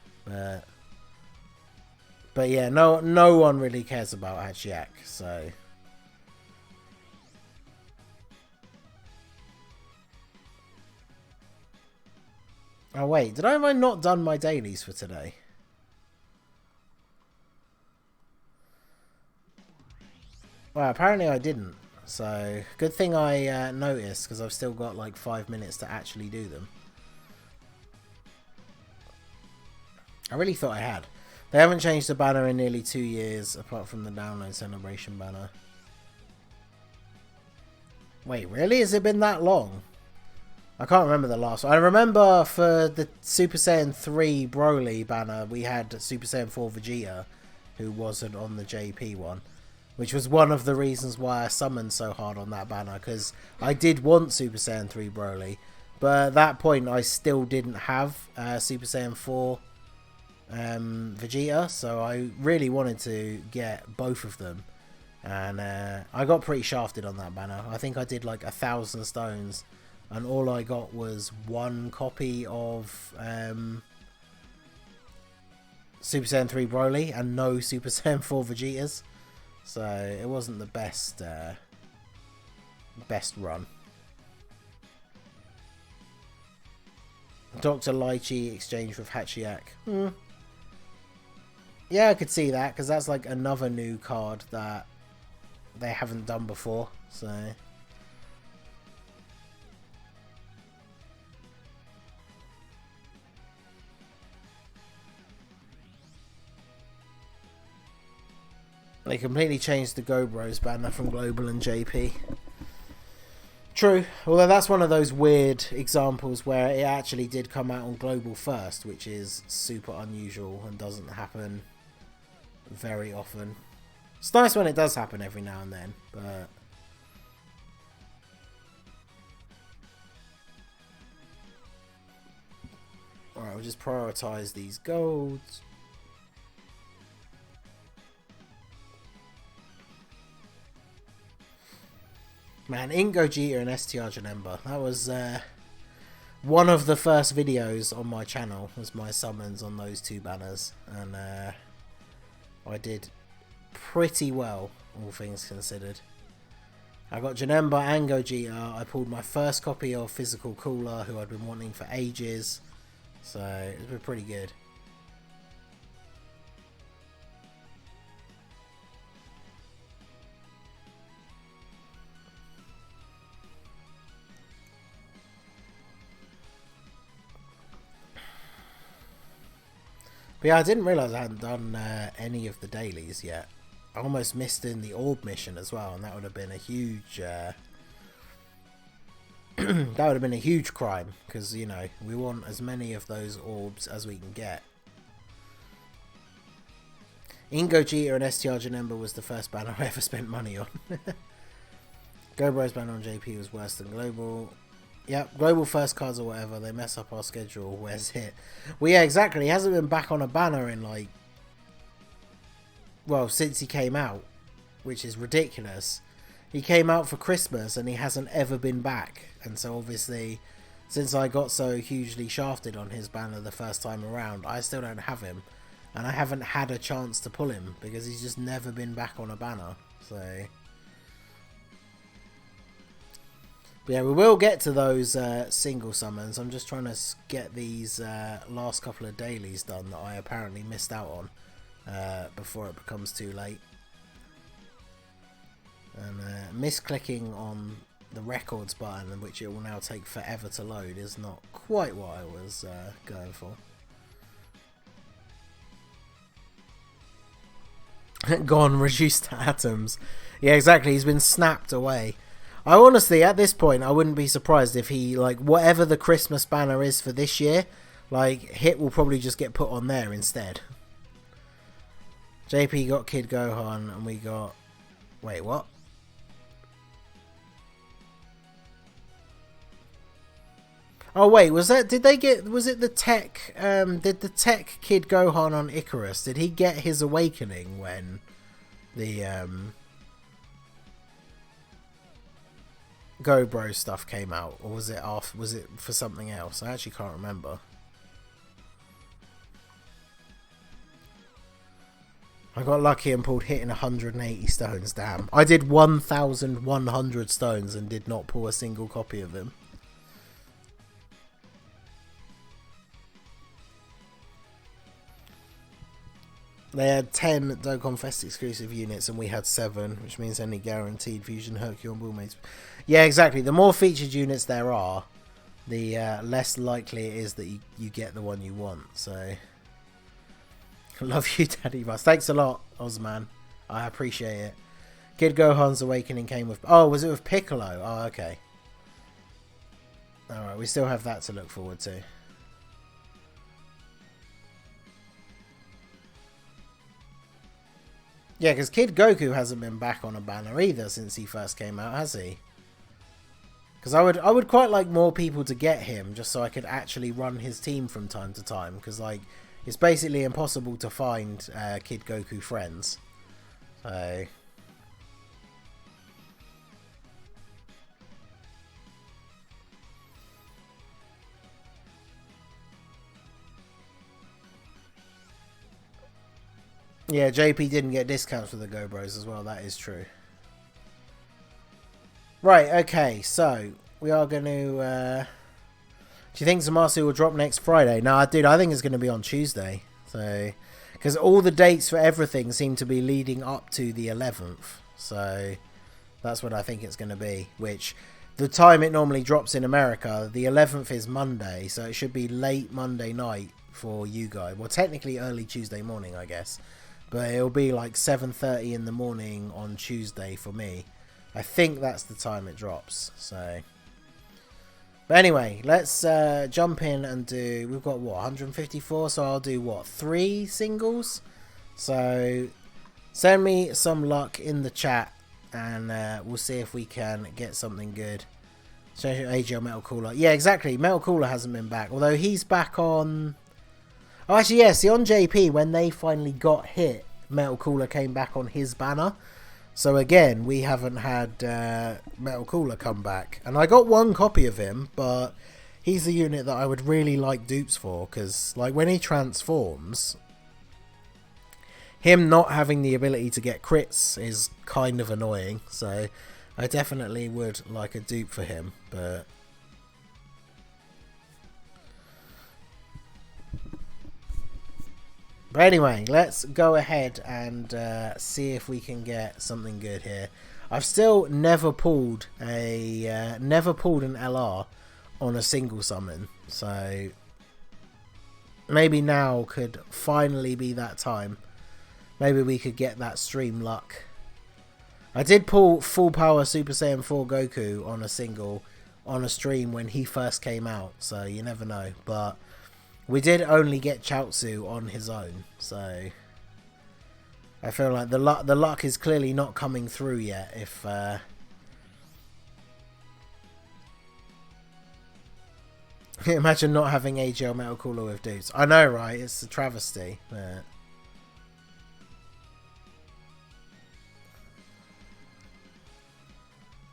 But yeah, no one really cares about Hachiyak, so... Oh wait, have I not done my dailies for today? Well, apparently I didn't. So, good thing I noticed, because I've still got like 5 minutes to actually do them. I really thought I had. They haven't changed the banner in nearly 2 years, apart from the download celebration banner. Wait, really? Has it been that long? I can't remember the last one. I remember for the Super Saiyan 3 Broly banner, we had Super Saiyan 4 Vegeta, who wasn't on the JP one. Which was one of the reasons why I summoned so hard on that banner, because I did want Super Saiyan 3 Broly. But at that point, I still didn't have Super Saiyan 4 Vegeta, so I really wanted to get both of them. And I got pretty shafted on that banner. I think I did like 1,000 stones. And all I got was 1 copy of Super Saiyan 3 Broly and no Super Saiyan 4 Vegetas. So it wasn't the best run. Dr. Lychee exchange with Hachiyak. Yeah, I could see that, because that's like another new card that they haven't done before. So... They completely changed the Go Bros banner from Global and JP. True, although that's one of those weird examples where it actually did come out on Global first, which is super unusual and doesn't happen very often. It's nice when it does happen every now and then, but... Alright, we'll just prioritise these golds. Man, Ink Gogeta and STR Janemba. That was one of the first videos on my channel, was my summons on those 2 banners. And I did pretty well, all things considered. I got Janemba and Gogeta. I pulled my first copy of Physical Cooler, who I'd been wanting for ages. So, it's been pretty good. But yeah, I didn't realise I hadn't done any of the dailies yet. I almost missed in the orb mission as well, and that would have been a huge that would have been a huge crime, because, you know, we want as many of those orbs as we can get. Ingo Jeter and STR Janemba was the first banner I ever spent money on. GoBro's banner on JP was worse than Global. Yep, Global first cards or whatever, they mess up our schedule. Where's Hit? Well, yeah, exactly. He hasn't been back on a banner in, like, well, since he came out, which is ridiculous. He came out for Christmas and he hasn't ever been back. And so obviously, since I got so hugely shafted on his banner the first time around, I still don't have him. And I haven't had a chance to pull him because he's just never been back on a banner. So, but yeah, we will get to those single summons. I'm just trying to get these last couple of dailies done that I apparently missed out on before it becomes too late. And misclicking on the records button, which it will now take forever to load, is not quite what I was going for. Gone, reduced to atoms. Yeah, exactly. He's been snapped away. I honestly, at this point, I wouldn't be surprised if he, like, whatever the Christmas banner is for this year, like, Hit will probably just get put on there instead. JP got Kid Gohan, and we got... Wait, what? Oh wait, was that? Did they get? Was it the tech? Did the tech Kid Gohan on Icarus? Did he get his awakening when the GoBro stuff came out, or was it off? Was it for something else? I actually can't remember. I got lucky and pulled Hit in 180 stones. Damn, I did 1,100 stones and did not pull a single copy of him. They had 10 Dokkan Fest exclusive units and we had 7, which means only guaranteed Fusion Hercule and Bullmates. Yeah, exactly. The more featured units there are, the less likely it is that you get the one you want. So, love you, Daddy Bus. Thanks a lot, Ozman. I appreciate it. Kid Gohan's Awakening came with... Oh, was it with Piccolo? Oh, okay. Alright, we still have that to look forward to. Yeah, because Kid Goku hasn't been back on a banner either since he first came out, has he? Because I would quite like more people to get him, just so I could actually run his team from time to time. Because, like, it's basically impossible to find Kid Goku friends. So... Yeah, JP didn't get discounts for the GoBros as well, that is true. Right, okay, so we are going to... do you think Zamasu will drop next Friday? No, dude, I think it's going to be on Tuesday. So, because all the dates for everything seem to be leading up to the 11th. So, that's what I think it's going to be. Which, the time it normally drops in America, the 11th is Monday. So, it should be late Monday night for you guys. Well, technically early Tuesday morning, I guess. But it'll be like 7:30 in the morning on Tuesday for me. I think that's the time it drops. So, but anyway, let's jump in and do... We've got, what, 154? So I'll do, what, 3 singles? So send me some luck in the chat and we'll see if we can get something good. So AGL Metal Cooler. Yeah, exactly. Metal Cooler hasn't been back. Although he's back on... Oh, actually, yeah, see, on JP, when they finally got hit, Metal Cooler came back on his banner. So, again, we haven't had Metal Cooler come back. And I got 1 copy of him, but he's a unit that I would really like dupes for. Because, like, when he transforms, him not having the ability to get crits is kind of annoying. So, I definitely would like a dupe for him, but... But anyway, let's go ahead and see if we can get something good here. I've still never pulled an LR on a single summon, so maybe now could finally be that time. maybe we could get that stream luck. I did pull full power Super Saiyan 4 Goku on a single on a stream when he first came out, so you never know. But we did only get Chaozu on his own, so I feel like the luck is clearly not coming through yet. If imagine not having AGL Metal Cooler with dudes. I know, right? It's a travesty. But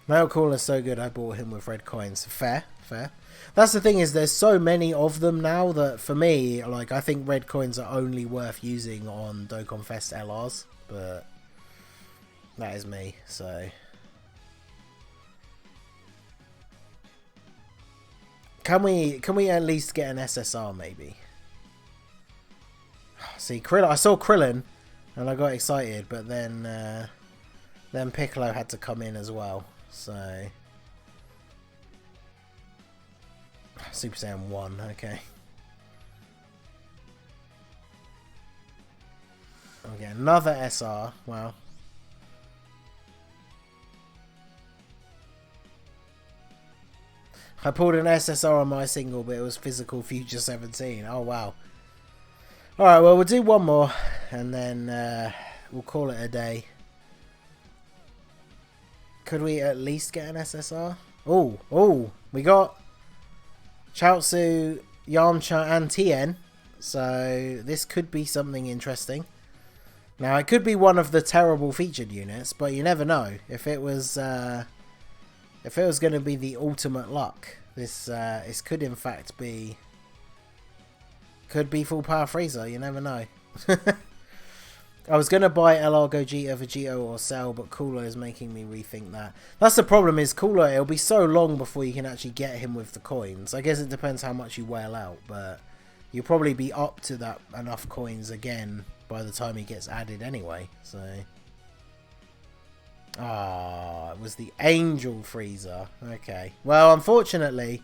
Metal Cooler's so good, I bought him with red coins. Fair, fair. That's the thing, is there's so many of them now that for me, like, I think red coins are only worth using on Dokkan Fest LRs, but that is me, so. Can we at least get an SSR maybe? See, I saw Krillin and I got excited, but then Piccolo had to come in as well, so. Super Saiyan 1, okay. Okay, another SR, wow. I pulled an SSR on my single, but it was Physical Future 17. Oh, wow. Alright, well, we'll do one more, and then we'll call it a day. Could we at least get an SSR? Oh, we got Chaozu, Yamcha, and Tien. So this could be something interesting. Now, it could be one of the terrible featured units, but you never know. If it was going to be the ultimate luck, this could in fact be full power Frieza. You never know. I was going to buy LR Gogeta, Vegito, or Cell, but Cooler is making me rethink that. That's the problem, is Cooler, it'll be so long before you can actually get him with the coins. I guess it depends how much you whale out, but you'll probably be up to that enough coins again by the time he gets added anyway, so. Ah, it was the Angel Frieza. Okay. Well, unfortunately,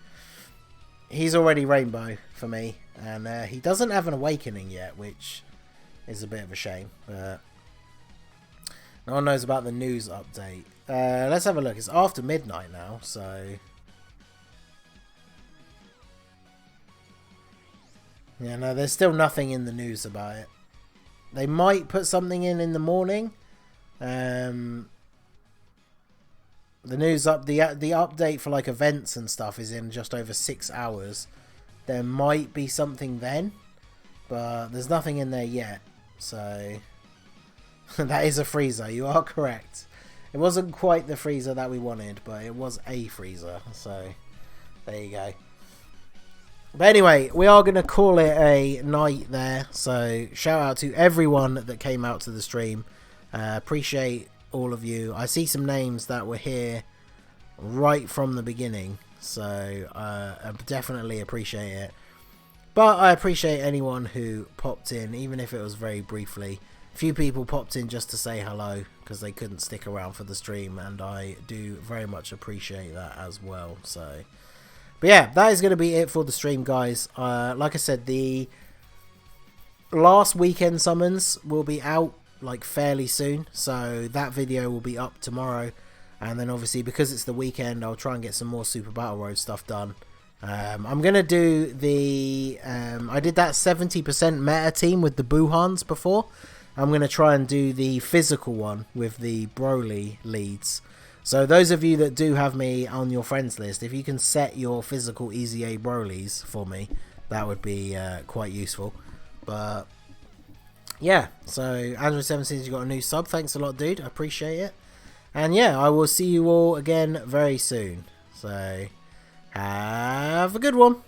he's already Rainbow for me, and he doesn't have an Awakening yet, which is a bit of a shame, but no one knows about the news update. Let's have a look. It's after midnight now, so yeah, no, there's still nothing in the news about it. They might put something in the morning. The news the update for like events and stuff is in just over 6 hours. There might be something then, but there's nothing in there yet. So that is a Frieza. You are correct. It wasn't quite the Frieza that we wanted, but it was a Frieza. So there you go. But anyway, we are going to call it a night there. So shout out to everyone that came out to the stream. Appreciate all of you. I see some names that were here right from the beginning, so I definitely appreciate it. But I appreciate anyone who popped in, even if it was very briefly. A few people popped in just to say hello because they couldn't stick around for the stream, and I do very much appreciate that as well. So, but yeah, that is going to be it for the stream, guys. Like I said, the last weekend summons will be out like fairly soon, so that video will be up tomorrow, and then obviously because it's the weekend, I'll try and get some more Super Battle Road stuff done. I'm gonna do the I did that 70% meta team with the Buhans before. I'm gonna try and do the physical one with the Broly leads. So those of you that do have me on your friends list, if you can set your physical EZA Brolys for me, that would be quite useful. But yeah, so Andrew7 says you got a new sub. Thanks a lot, dude. I appreciate it. And yeah, I will see you all again very soon. So have a good one.